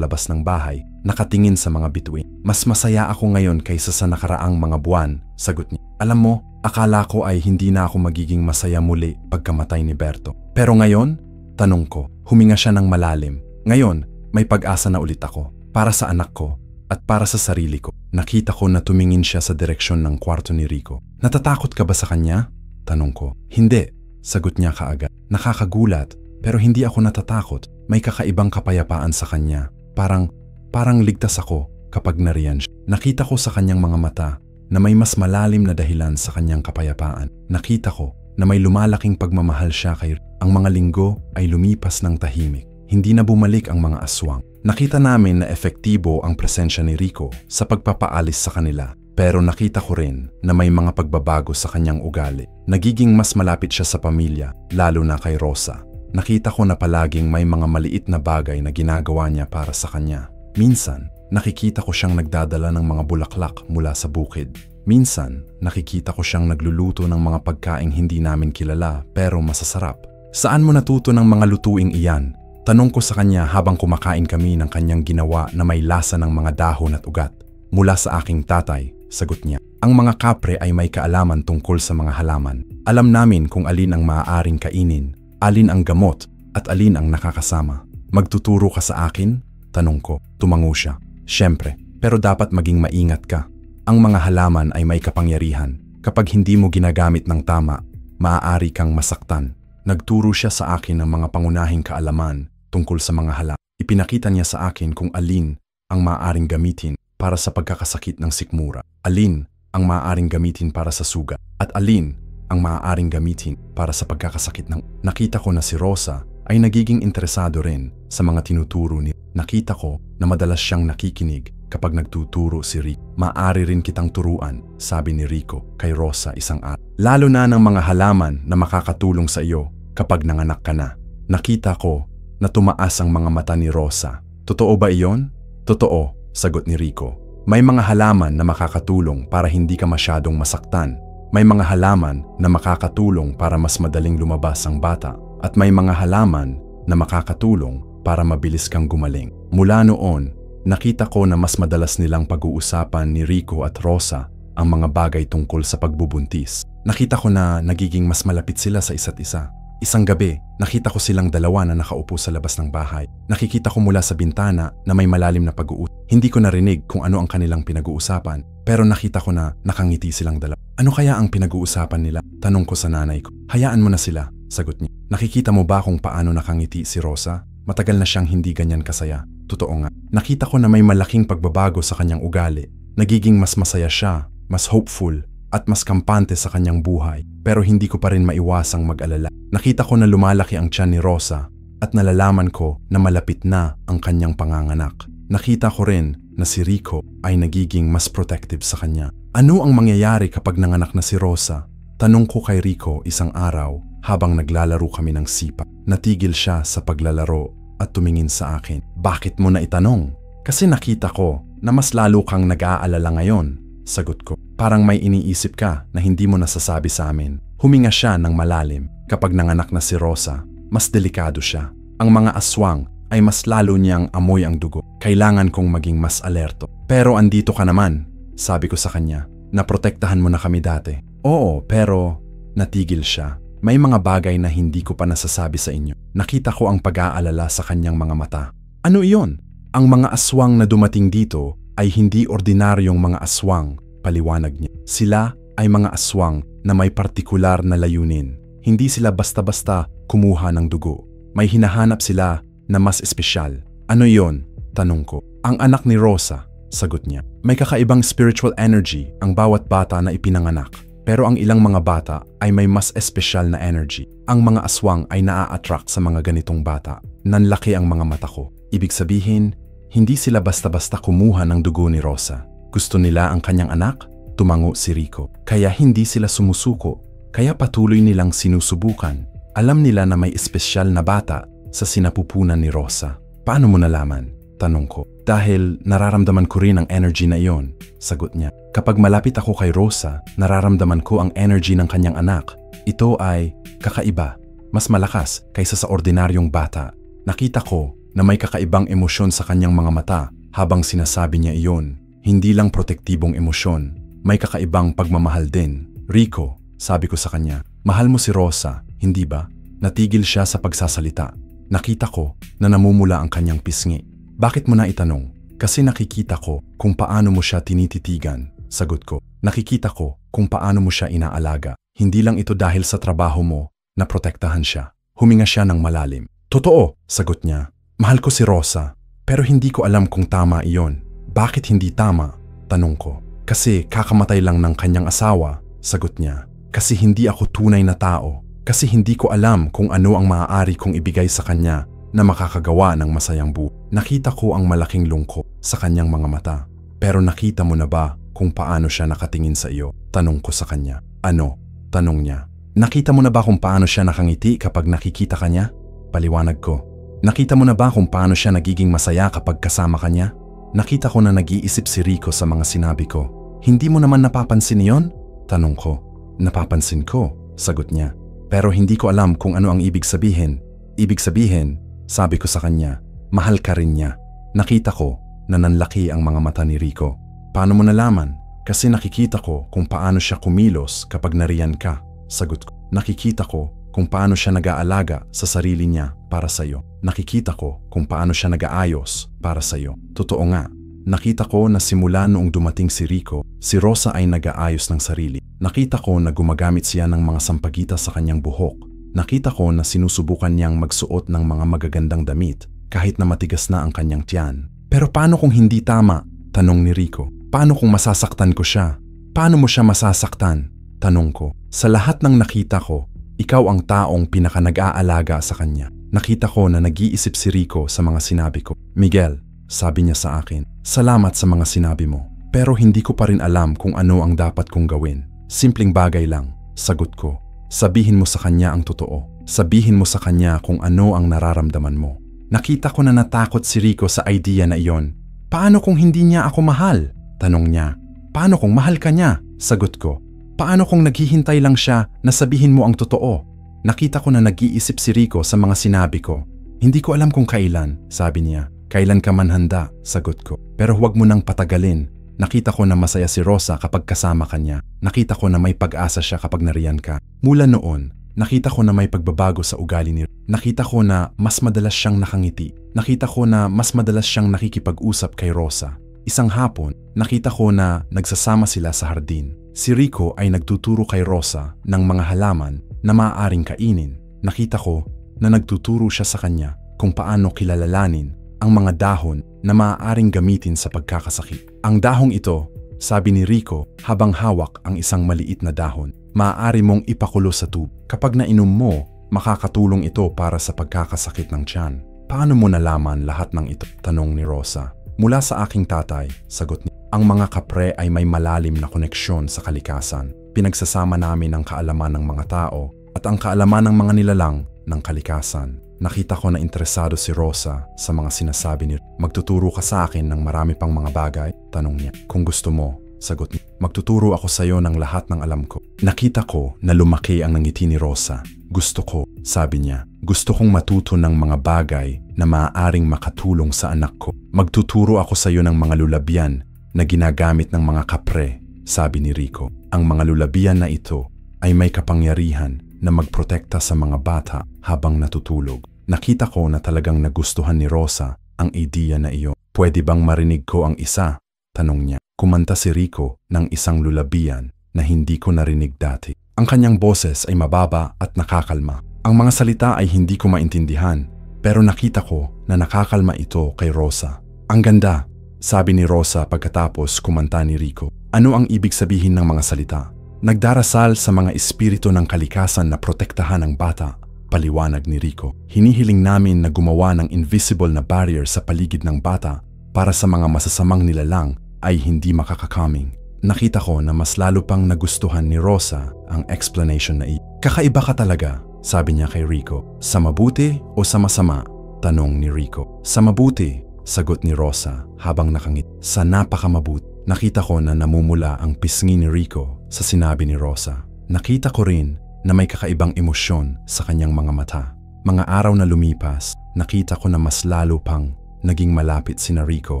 labas ng bahay, nakatingin sa mga bituin. Mas masaya ako ngayon kaysa sa nakaraang mga buwan, sagot niya. Alam mo, akala ko ay hindi na ako magiging masaya muli pagkamatay ni Berto. Pero ngayon, tanong ko, huminga siya ng malalim. Ngayon, may pag-asa na ulit ako. Para sa anak ko at para sa sarili ko. Nakita ko na tumingin siya sa direksyon ng kwarto ni Rico. Natatakot ka ba sa kanya? Tanong ko. Hindi, sagot niya kaagad. Nakakagulat, pero hindi ako natatakot. May kakaibang kapayapaan sa kanya. Parang ligtas ako kapag nariyan siya. Nakita ko sa kanyang mga mata na may mas malalim na dahilan sa kanyang kapayapaan. Nakita ko na may lumalaking pagmamahal siya kay Rico. Ang mga linggo ay lumipas ng tahimik. Hindi na bumalik ang mga aswang. Nakita namin na epektibo ang presensya ni Rico sa pagpapaalis sa kanila. Pero nakita ko rin na may mga pagbabago sa kanyang ugali. Nagiging mas malapit siya sa pamilya, lalo na kay Rosa. Nakita ko na palaging may mga maliit na bagay na ginagawa niya para sa kanya. Minsan, nakikita ko siyang nagdadala ng mga bulaklak mula sa bukid. Minsan, nakikita ko siyang nagluluto ng mga pagkaing hindi namin kilala pero masasarap. Saan mo natuto ng mga lutuing iyan? Tanong ko sa kanya habang kumakain kami ng kanyang ginawa na may lasa ng mga dahon at ugat. Mula sa aking tatay, sagot niya. Ang mga kapre ay may kaalaman tungkol sa mga halaman. Alam namin kung alin ang maaaring kainin, alin ang gamot, at alin ang nakakasama. Magtuturo ka sa akin? Tanong ko. Tumango siya. Siyempre, pero dapat maging maingat ka. Ang mga halaman ay may kapangyarihan. Kapag hindi mo ginagamit ng tama, maaari kang masaktan. Nagturo siya sa akin ng mga pangunahing kaalaman tungkol sa mga halaman. Ipinakita niya sa akin kung alin ang maaaring gamitin para sa pagkakasakit ng sikmura, alin ang maaaring gamitin para sa sugat, at alin ang maaaring gamitin para sa pagkakasakit ng... Nakita ko na si Rosa ay nagiging interesado rin sa mga tinuturo ni... Nakita ko na madalas siyang nakikinig kapag nagtuturo si Rico. Maaari rin kitang turuan, sabi ni Rico kay Rosa isang araw. Lalo na ng mga halaman na makakatulong sa iyo kapag nanganak ka na. Nakita ko na tumaas ang mga mata ni Rosa. Totoo ba iyon? Totoo, sagot ni Rico. May mga halaman na makakatulong para hindi ka masyadong masaktan. May mga halaman na makakatulong para mas madaling lumabas ang bata. At may mga halaman na makakatulong para mabilis kang gumaling. Mula noon, nakita ko na mas madalas nilang pag-uusapan ni Rico at Rosa ang mga bagay tungkol sa pagbubuntis. Nakita ko na nagiging mas malapit sila sa isa't isa. Isang gabi, nakita ko silang dalawa na nakaupo sa labas ng bahay. Nakikita ko mula sa bintana na may malalim na pag-uusap. Hindi ko narinig kung ano ang kanilang pinag-uusapan, pero nakita ko na nakangiti silang dalawa. Ano kaya ang pinag-uusapan nila? Tanong ko sa nanay ko. Hayaan mo na sila, sagot niya. Nakikita mo ba kung paano nakangiti si Rosa? Matagal na siyang hindi ganyan kasaya. Totoo nga. Nakita ko na may malaking pagbabago sa kanyang ugali. Nagiging mas masaya siya, mas hopeful, at mas kampante sa kanyang buhay. Pero hindi ko pa rin maiwasang mag-alala. Nakita ko na lumalaki ang tiyan ni Rosa at nalalaman ko na malapit na ang kanyang panganganak. Nakita ko rin na si Rico ay nagiging mas protective sa kanya. Ano ang mangyayari kapag nanganak na si Rosa? Tanong ko kay Rico isang araw habang naglalaro kami ng sipa. Natigil siya sa paglalaro at tumingin sa akin. Bakit mo na itanong? Kasi nakita ko na mas lalo kang nag-aalala ngayon. Sagot ko. Parang may iniisip ka na hindi mo nasasabi sa amin. Huminga siya ng malalim. Kapag nanganak na si Rosa, mas delikado siya. Ang mga aswang ay mas lalo niyang amoy ang dugo. Kailangan kong maging mas alerto. Pero andito ka naman, sabi ko sa kanya. Naprotektahan mo na kami dati. Oo, pero natigil siya. May mga bagay na hindi ko pa nasasabi sa inyo. Nakita ko ang pag-aalala sa kanyang mga mata. Ano iyon? Ang mga aswang na dumating dito ay hindi ordinaryong mga aswang, paliwanag niya. Sila ay mga aswang na may partikular na layunin. Hindi sila basta-basta kumuha ng dugo. May hinahanap sila na mas espesyal. Ano iyon? Tanong ko. Ang anak ni Rosa, sagot niya. May kakaibang spiritual energy ang bawat bata na ipinanganak. Pero ang ilang mga bata ay may mas espesyal na energy. Ang mga aswang ay naa-attract sa mga ganitong bata. Nanlaki ang mga mata ko. Ibig sabihin, hindi sila basta-basta kumuha ng dugo ni Rosa. Gusto nila ang kanyang anak? Tumango si Rico. Kaya hindi sila sumusuko. Kaya patuloy nilang sinusubukan. Alam nila na may espesyal na bata sa sinapupunan ni Rosa. Paano mo nalaman? Tanong ko. Dahil nararamdaman ko rin ang energy na iyon, sagot niya. Kapag malapit ako kay Rosa, nararamdaman ko ang energy ng kanyang anak. Ito ay kakaiba, mas malakas kaysa sa ordinaryong bata. Nakita ko na may kakaibang emosyon sa kanyang mga mata habang sinasabi niya iyon. Hindi lang protektibong emosyon, may kakaibang pagmamahal din. Rico, sabi ko sa kanya, mahal mo si Rosa, hindi ba? Natigil siya sa pagsasalita. Nakita ko na namumula ang kanyang pisngi. Bakit mo na itanong? Kasi nakikita ko kung paano mo siya tinititigan, sagot ko. Nakikita ko kung paano mo siya inaalaga. Hindi lang ito dahil sa trabaho mo na protektahan siya. Huminga siya ng malalim. Totoo, sagot niya. Mahal ko si Rosa, pero hindi ko alam kung tama iyon. Bakit hindi tama? Tanong ko. Kasi kakamatay lang ng kanyang asawa, sagot niya. Kasi hindi ako tunay na tao. Kasi hindi ko alam kung ano ang maaari kong ibigay sa kanya na makakagawa ng masayang buhay. Nakita ko ang malaking lungkot sa kanyang mga mata. Pero nakita mo na ba kung paano siya nakatingin sa iyo? Tanong ko sa kanya. Ano? Tanong niya. Nakita mo na ba kung paano siya nakangiti kapag nakikita ka niya? Paliwanag ko. Nakita mo na ba kung paano siya nagiging masaya kapag kasama ka niya? Nakita ko na nag-iisip si Rico sa mga sinabi ko. Hindi mo naman napapansin iyon? Tanong ko. Napapansin ko, sagot niya. Pero hindi ko alam kung ano ang ibig sabihin. Ibig sabihin, sabi ko sa kanya, mahal ka rin niya. Nakita ko na nanlaki ang mga mata ni Rico. Paano mo nalaman? Kasi nakikita ko kung paano siya kumilos kapag nariyan ka. Sagot ko. Nakikita ko kung paano siya nag-aalaga sa sarili niya para sa'yo. Nakikita ko kung paano siya nag-aayos para sa'yo. Totoo nga, nakita ko na simula noong dumating si Rico, si Rosa ay nag-aayos ng sarili. Nakita ko na gumagamit siya ng mga sampagita sa kanyang buhok. Nakita ko na sinusubukan niyang magsuot ng mga magagandang damit kahit na matigas na ang kanyang tiyan. Pero paano kung hindi tama? Tanong ni Rico. Paano kung masasaktan ko siya? Paano mo siya masasaktan? Tanong ko. Sa lahat ng nakita ko, ikaw ang taong pinaka nag-aalaga sa kanya. Nakita ko na nag-iisip si Rico sa mga sinabi ko. Miguel, sabi niya sa akin, salamat sa mga sinabi mo. Pero hindi ko pa rin alam kung ano ang dapat kong gawin. Simpleng bagay lang, sagot ko. Sabihin mo sa kanya ang totoo. Sabihin mo sa kanya kung ano ang nararamdaman mo. Nakita ko na natakot si Rico sa idea na iyon. Paano kung hindi niya ako mahal? Tanong niya. Paano kung mahal ka niya? Sagot ko. Paano kung naghihintay lang siya na sabihin mo ang totoo? Nakita ko na nag-iisip si Rico sa mga sinabi ko. Hindi ko alam kung kailan, sabi niya. Kailan ka man handa, sagot ko. Pero huwag mo nang patagalin. Nakita ko na masaya si Rosa kapag kasama ka niya. Nakita ko na may pag-asa siya kapag nariyan ka. Mula noon, nakita ko na may pagbabago sa ugali ni Rosa. Nakita ko na mas madalas siyang nakangiti. Nakita ko na mas madalas siyang nakikipag-usap kay Rosa. Isang hapon, nakita ko na nagsasama sila sa hardin. Si Rico ay nagtuturo kay Rosa ng mga halaman na maaaring kainin. Nakita ko na nagtuturo siya sa kanya kung paano kilalalanin ang mga dahon na maaaring gamitin sa pagkakasakit. Ang dahong ito, sabi ni Rico habang hawak ang isang maliit na dahon, maaari mong ipakulo sa tubig. Kapag nainom mo, makakatulong ito para sa pagkakasakit ng tiyan. Paano mo nalaman lahat ng ito? Tanong ni Rosa. Mula sa aking tatay, sagot niya. Ang mga kapre ay may malalim na koneksyon sa kalikasan. Pinagsasama namin ang kaalaman ng mga tao at ang kaalaman ng mga nilalang ng kalikasan. Nakita ko na interesado si Rosa sa mga sinasabi ni Rico. Magtuturo ka sa akin ng marami pang mga bagay? Tanong niya. Kung gusto mo, sagot niya. Magtuturo ako sa iyo ng lahat ng alam ko. Nakita ko na lumaki ang ngiti ni Rosa. Gusto ko, sabi niya. Gusto kong matuto ng mga bagay na maaaring makatulong sa anak ko. Magtuturo ako sa iyo ng mga lulabyan na ginagamit ng mga kapre, sabi ni Rico. Ang mga lulabyan na ito ay may kapangyarihan na magprotekta sa mga bata habang natutulog. Nakita ko na talagang nagustuhan ni Rosa ang ideya na iyon. Pwede bang marinig ko ang isa? Tanong niya. Kumanta si Rico ng isang lulabian na hindi ko narinig dati. Ang kanyang boses ay mababa at nakakalma. Ang mga salita ay hindi ko maintindihan, pero nakita ko na nakakalma ito kay Rosa. Ang ganda, sabi ni Rosa pagkatapos kumanta ni Rico. Ano ang ibig sabihin ng mga salita? Nagdarasal sa mga espiritu ng kalikasan na protektahan ang bata. Paliwanag ni Rico. Hinihiling namin na gumawa ng invisible na barrier sa paligid ng bata para sa mga masasamang nilalang ay hindi makakakaming. Nakita ko na mas lalo pang nagustuhan ni Rosa ang explanation na iyon. Kakaiba ka talaga, sabi niya kay Rico. Sa mabuti o sa masama? Tanong ni Rico. Sa mabuti, Sagot ni Rosa habang nakangit. Sa napakamabut, nakita ko na namumula ang pisngi ni Rico sa sinabi ni Rosa. Nakita ko rin na may kakaibang emosyon sa kanyang mga mata. Mga araw na lumipas, nakita ko na mas lalo pang naging malapit sina Rico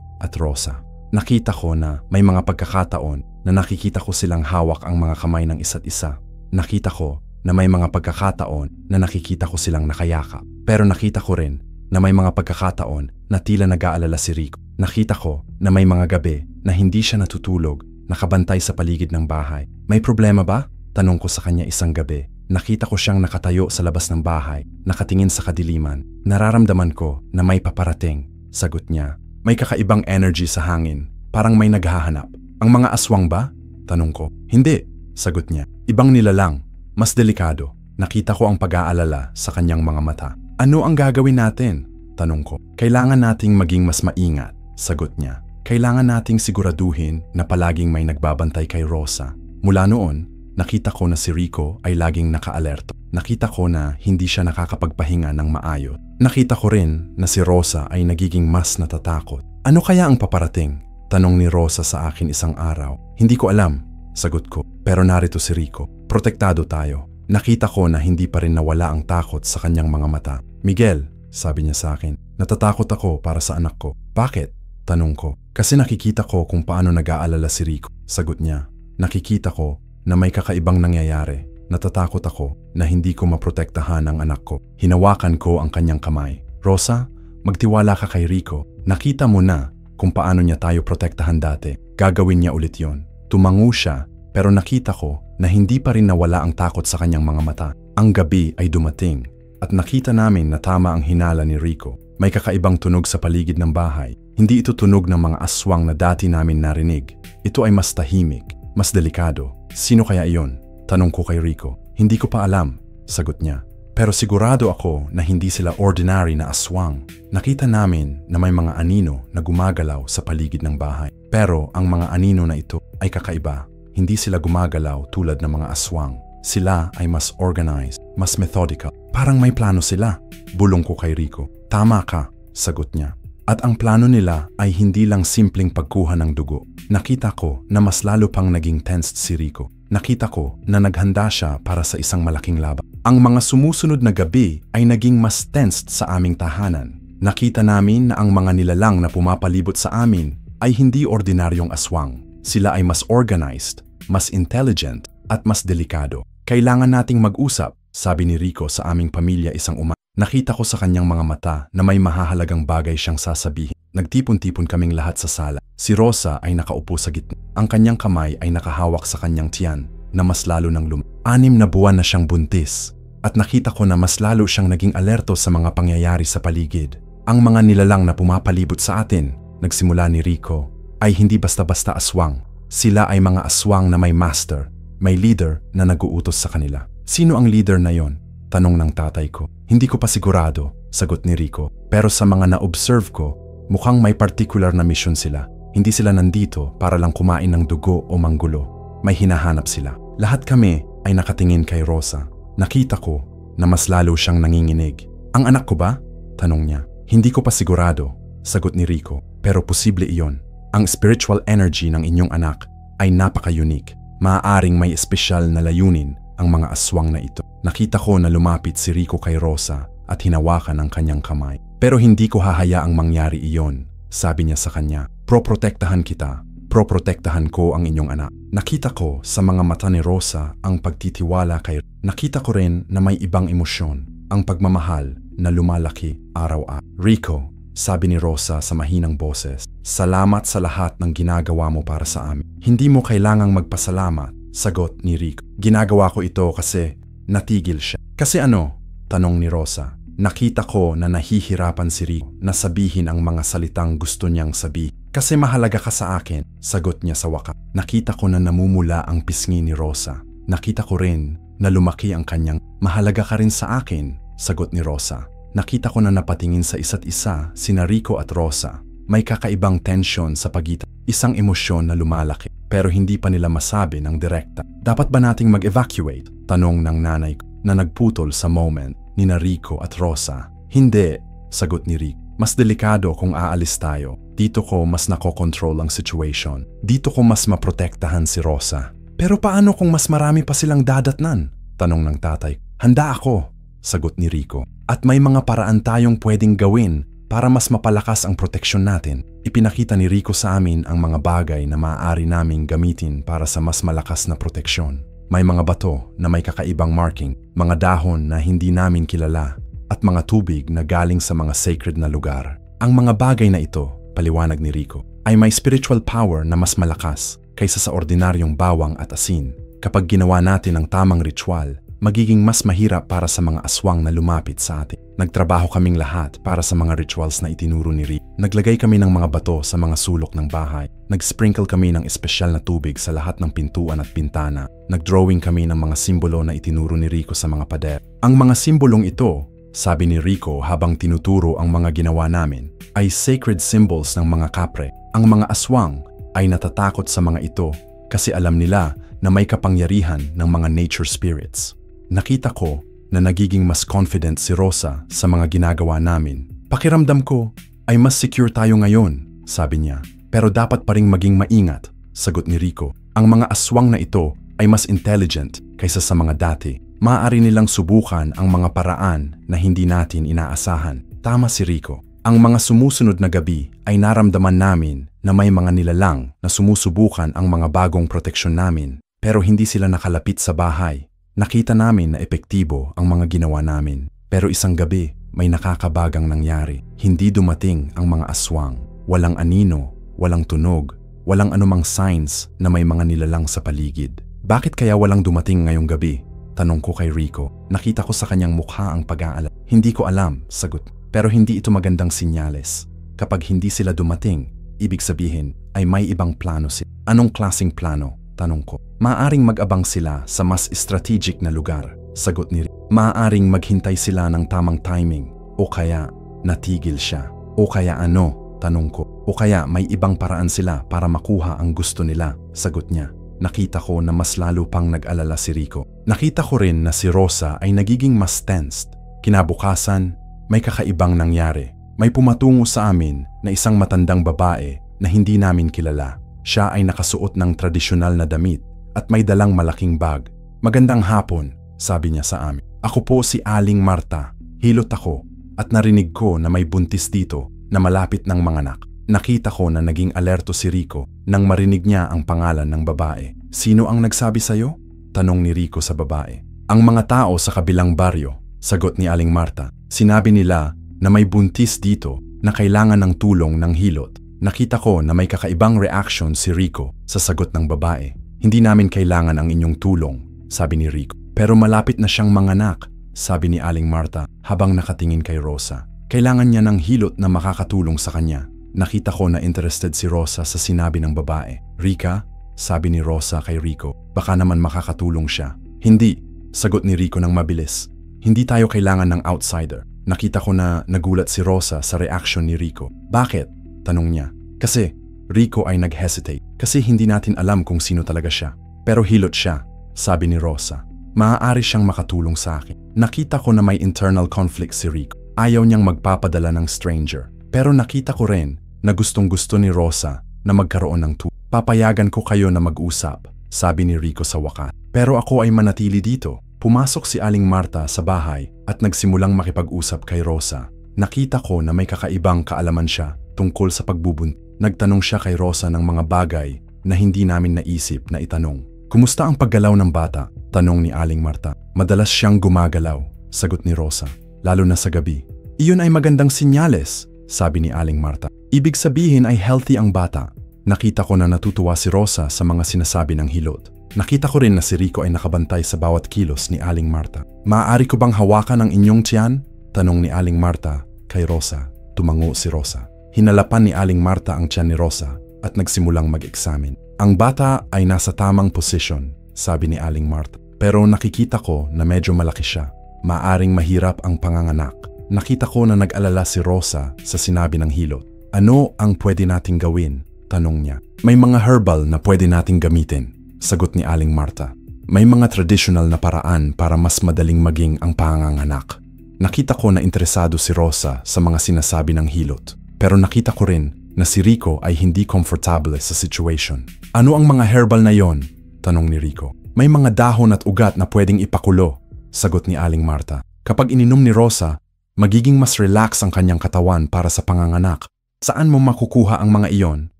at Rosa. Nakita ko na may mga pagkakataon na nakikita ko silang hawak ang mga kamay ng isa't isa. Nakita ko na may mga pagkakataon na nakikita ko silang nakayakap. Pero nakita ko rin na may mga pagkakataon na tila nag-aalala si Rico. Nakita ko na may mga gabi na hindi siya natutulog, nakabantay sa paligid ng bahay. May problema ba? Tanong ko sa kanya isang gabi. Nakita ko siyang nakatayo sa labas ng bahay, nakatingin sa kadiliman. Nararamdaman ko na may paparating. Sagot niya. May kakaibang energy sa hangin, parang may naghahanap. Ang mga aswang ba? Tanong ko. Hindi, sagot niya. Ibang nilalang, mas delikado. Nakita ko ang pag-aalala sa kanyang mga mata. Ano ang gagawin natin? Tanong ko. Kailangan nating maging mas maingat, sagot niya. Kailangan nating siguraduhin na palaging may nagbabantay kay Rosa. Mula noon, nakita ko na si Rico ay laging naka-alerto. Nakita ko na hindi siya nakakapagpahinga ng maayos. Nakita ko rin na si Rosa ay nagiging mas natatakot. Ano kaya ang paparating? Tanong ni Rosa sa akin isang araw. Hindi ko alam, sagot ko. Pero narito si Rico. Protektado tayo. Nakita ko na hindi pa rin nawala ang takot sa kanyang mga mata. Miguel, sabi niya sa akin, natatakot ako para sa anak ko. Bakit? Tanong ko. Kasi nakikita ko kung paano nag-aalala si Rico. Sagot niya. Nakikita ko na may kakaibang nangyayari. Natatakot ako na hindi ko maprotektahan ang anak ko. Hinawakan ko ang kanyang kamay. Rosa, magtiwala ka kay Rico. Nakita mo na kung paano niya tayo protektahan dati. Gagawin niya ulit yon. Tumango siya, pero nakita ko na hindi pa rin nawala ang takot sa kanyang mga mata. Ang gabi ay dumating at nakita namin na tama ang hinala ni Rico. May kakaibang tunog sa paligid ng bahay. Hindi ito tunog ng mga aswang na dati namin narinig. Ito ay mas tahimik, mas delikado. Sino kaya iyon? Tanong ko kay Rico. Hindi ko pa alam, sagot niya. Pero sigurado ako na hindi sila ordinary na aswang. Nakita namin na may mga anino na gumagalaw sa paligid ng bahay. Pero ang mga anino na ito ay kakaiba. Hindi sila gumagalaw tulad ng mga aswang. Sila ay mas organized, mas methodical. Parang may plano sila. Bulong ko kay Rico. Tama ka, sagot niya. At ang plano nila ay hindi lang simpleng pagkuha ng dugo. Nakita ko na mas lalo pang naging tensed si Rico. Nakita ko na naghanda siya para sa isang malaking laban. Ang mga sumusunod na gabi ay naging mas tensed sa aming tahanan. Nakita namin na ang mga nilalang na pumapalibot sa amin ay hindi ordinaryong aswang. Sila ay mas organized, mas intelligent, at mas delikado. Kailangan nating mag-usap, sabi ni Rico sa aming pamilya isang umaga. Nakita ko sa kanyang mga mata na may mahahalagang bagay siyang sasabihin. Nagtipon-tipon kaming lahat sa sala. Si Rosa ay nakaupo sa gitna. Ang kanyang kamay ay nakahawak sa kanyang tiyan na mas lalo ng 6 na buwan na siyang buntis. At nakita ko na mas lalo siyang naging alerto sa mga pangyayari sa paligid. Ang mga nilalang na pumapalibot sa atin, nagsimula ni Rico, ay hindi basta-basta aswang. Sila ay mga aswang na may master, may leader na nag-uutos sa kanila. Sino ang leader na yon? Tanong ng tatay ko. Hindi ko pa sigurado, sagot ni Rico. Pero sa mga na-observe ko, mukhang may particular na mission sila. Hindi sila nandito para lang kumain ng dugo o manggulo. May hinahanap sila. Lahat kami ay nakatingin kay Rosa. Nakita ko na mas lalo siyang nanginginig. Ang anak ko ba? Tanong niya. Hindi ko pa sigurado, sagot ni Rico. Pero posible iyon. Ang spiritual energy ng inyong anak ay napaka-unique. Maaaring may espesyal na layunin ang mga aswang na ito. Nakita ko na lumapit si Rico kay Rosa at hinawakan ang kanyang kamay. Pero hindi ko hahayaang mangyari iyon, sabi niya sa kanya. Proprotektahan kita. Proprotektahan ko ang inyong anak. Nakita ko sa mga mata ni Rosa ang pagtitiwala kay Rico. Nakita ko rin na may ibang emosyon, ang pagmamahal na lumalaki araw-araw. Rico, sabi ni Rosa sa mahinang boses, salamat sa lahat ng ginagawa mo para sa amin. Hindi mo kailangang magpasalamat, sagot ni Rico. Ginagawa ko ito kasi natigil siya. Kasi ano? Tanong ni Rosa. Nakita ko na nahihirapan si Rico na sabihin ang mga salitang gusto niyang sabihin. Kasi mahalaga ka sa akin, sagot niya sa wakas. Nakita ko na namumula ang pisngi ni Rosa. Nakita ko rin na lumaki ang kanyang mahalaga ka rin sa akin, sagot ni Rosa. Nakita ko na napatingin sa isa't isa sina Rico at Rosa. May kakaibang tensyon sa pagitan. Isang emosyon na lumalaki pero hindi pa nila masabi ng direkta. Dapat ba nating mag-evacuate? Tanong ng nanay ko na nagputol sa moment ni Rico at Rosa. Hindi, sagot ni Rico. Mas delikado kung aalis tayo. Dito ko mas nakokontrol ang situation. Dito ko mas maprotektahan si Rosa. Pero paano kung mas marami pa silang dadatnan? Tanong ng tatay. Handa ako, sagot ni Rico. At may mga paraan tayong pwedeng gawin para mas mapalakas ang proteksyon natin. Ipinakita ni Rico sa amin ang mga bagay na maaari naming gamitin para sa mas malakas na proteksyon. May mga bato na may kakaibang marking, mga dahon na hindi namin kilala, at mga tubig na galing sa mga sacred na lugar. Ang mga bagay na ito, paliwanag ni Rico, ay may spiritual power na mas malakas kaysa sa ordinaryong bawang at asin. Kapag ginawa natin ang tamang ritual, magiging mas mahirap para sa mga aswang na lumapit sa atin. Nagtrabaho kaming lahat para sa mga rituals na itinuro ni Rico. Naglagay kami ng mga bato sa mga sulok ng bahay. Nag-sprinkle kami ng espesyal na tubig sa lahat ng pintuan at bintana. Nag-drawing kami ng mga simbolo na itinuro ni Rico sa mga pader. Ang mga simbolong ito, sabi ni Rico habang tinuturo ang mga ginawa namin, ay sacred symbols ng mga kapre. Ang mga aswang ay natatakot sa mga ito kasi alam nila na may kapangyarihan ng mga nature spirits. Nakita ko na nagiging mas confident si Rosa sa mga ginagawa namin. Pakiramdam ko ay mas secure tayo ngayon, sabi niya. Pero dapat pa ring maging maingat, sagot ni Rico. Ang mga aswang na ito ay mas intelligent kaysa sa mga dati. Maaari nilang subukan ang mga paraan na hindi natin inaasahan. Tama si Rico. Ang mga sumusunod na gabi ay naramdaman namin na may mga nilalang na sumusubukan ang mga bagong proteksyon namin. Pero hindi sila nakalapit sa bahay. Nakita namin na epektibo ang mga ginawa namin. Pero isang gabi, may nakakabagang nangyari. Hindi dumating ang mga aswang. Walang anino, walang tunog, walang anumang signs na may mga nilalang sa paligid. Bakit kaya walang dumating ngayong gabi? Tanong ko kay Rico. Nakita ko sa kanyang mukha ang pag-aalala. Hindi ko alam, sagot. Pero hindi ito magandang sinyales. Kapag hindi sila dumating, ibig sabihin ay may ibang plano sila. Anong klaseng plano? Tanong ko. Maaaring mag-abang sila sa mas strategic na lugar, sagot ni Rico. Maaaring maghintay sila ng tamang timing, o kaya natigil siya. O kaya ano? Tanong ko. O kaya may ibang paraan sila para makuha ang gusto nila, sagot niya. Nakita ko na mas lalo pang nag-alala si Rico. Nakita ko rin na si Rosa ay nagiging mas tensed. Kinabukasan, may kakaibang nangyari. May pumatungo sa amin na isang matandang babae na hindi namin kilala. Siya ay nakasuot ng tradisyonal na damit at may dalang malaking bag. Magandang hapon, sabi niya sa amin. Ako po si Aling Marta. Hilot ako at narinig ko na may buntis dito na malapit ng manganak. Nakita ko na naging alerto si Rico nang marinig niya ang pangalan ng babae. Sino ang nagsabi sa'yo? Tanong ni Rico sa babae. Ang mga tao sa kabilang baryo, sagot ni Aling Marta. Sinabi nila na may buntis dito na kailangan ng tulong ng hilot. Nakita ko na may kakaibang reaction si Rico sa sagot ng babae. Hindi namin kailangan ang inyong tulong, sabi ni Rico. Pero malapit na siyang manganak, sabi ni Aling Marta habang nakatingin kay Rosa. Kailangan niya ng hilot na makakatulong sa kanya. Nakita ko na interested si Rosa sa sinabi ng babae. Rika, sabi ni Rosa kay Rico, baka naman makakatulong siya. Hindi, sagot ni Rico ng mabilis. Hindi tayo kailangan ng outsider. Nakita ko na nagulat si Rosa sa reaction ni Rico. Bakit? Tanong niya. Kasi Rico ay nag-hesitate kasi hindi natin alam kung sino talaga siya. Pero hilot siya, sabi ni Rosa. Maaari siyang makatulong sa akin. Nakita ko na may internal conflict si Rico. Ayaw niyang magpapadala ng stranger. Pero nakita ko rin na gustong-gusto ni Rosa na magkaroon ng tulong. Papayagan ko kayo na mag-usap, sabi ni Rico sa wakas. Pero ako ay manatili dito. Pumasok si Aling Marta sa bahay at nagsimulang makipag-usap kay Rosa. Nakita ko na may kakaibang kaalaman siya tungkol sa pagbubuntis. Nagtanong siya kay Rosa ng mga bagay na hindi namin naisip na itanong. Kumusta ang paggalaw ng bata? Tanong ni Aling Marta. Madalas siyang gumagalaw, sagot ni Rosa, lalo na sa gabi. Iyon ay magandang sinyales, sabi ni Aling Marta. Ibig sabihin ay healthy ang bata. Nakita ko na natutuwa si Rosa sa mga sinasabi ng hilot. Nakita ko rin na si Rico ay nakabantay sa bawat kilos ni Aling Marta. Maaari ko bang hawakan ang inyong tiyan? Tanong ni Aling Marta kay Rosa. Tumango si Rosa. Hinalapan ni Aling Marta ang tiyan ni Rosa at nagsimulang mag-examine. Ang bata ay nasa tamang posisyon, sabi ni Aling Marta. Pero nakikita ko na medyo malaki siya. Maaring mahirap ang panganganak. Nakita ko na nag-alala si Rosa sa sinabi ng hilot. Ano ang pwede nating gawin? Tanong niya. May mga herbal na pwede nating gamitin, sagot ni Aling Marta. May mga traditional na paraan para mas madaling maging ang panganganak. Nakita ko na interesado si Rosa sa mga sinasabi ng hilot. Pero nakita ko rin na si Rico ay hindi komportable sa situation. Ano ang mga herbal na yon? Tanong ni Rico. May mga dahon at ugat na pwedeng ipakulo, sagot ni Aling Marta. Kapag ininom ni Rosa, magiging mas relax ang kanyang katawan para sa panganganak. Saan mo makukuha ang mga iyon?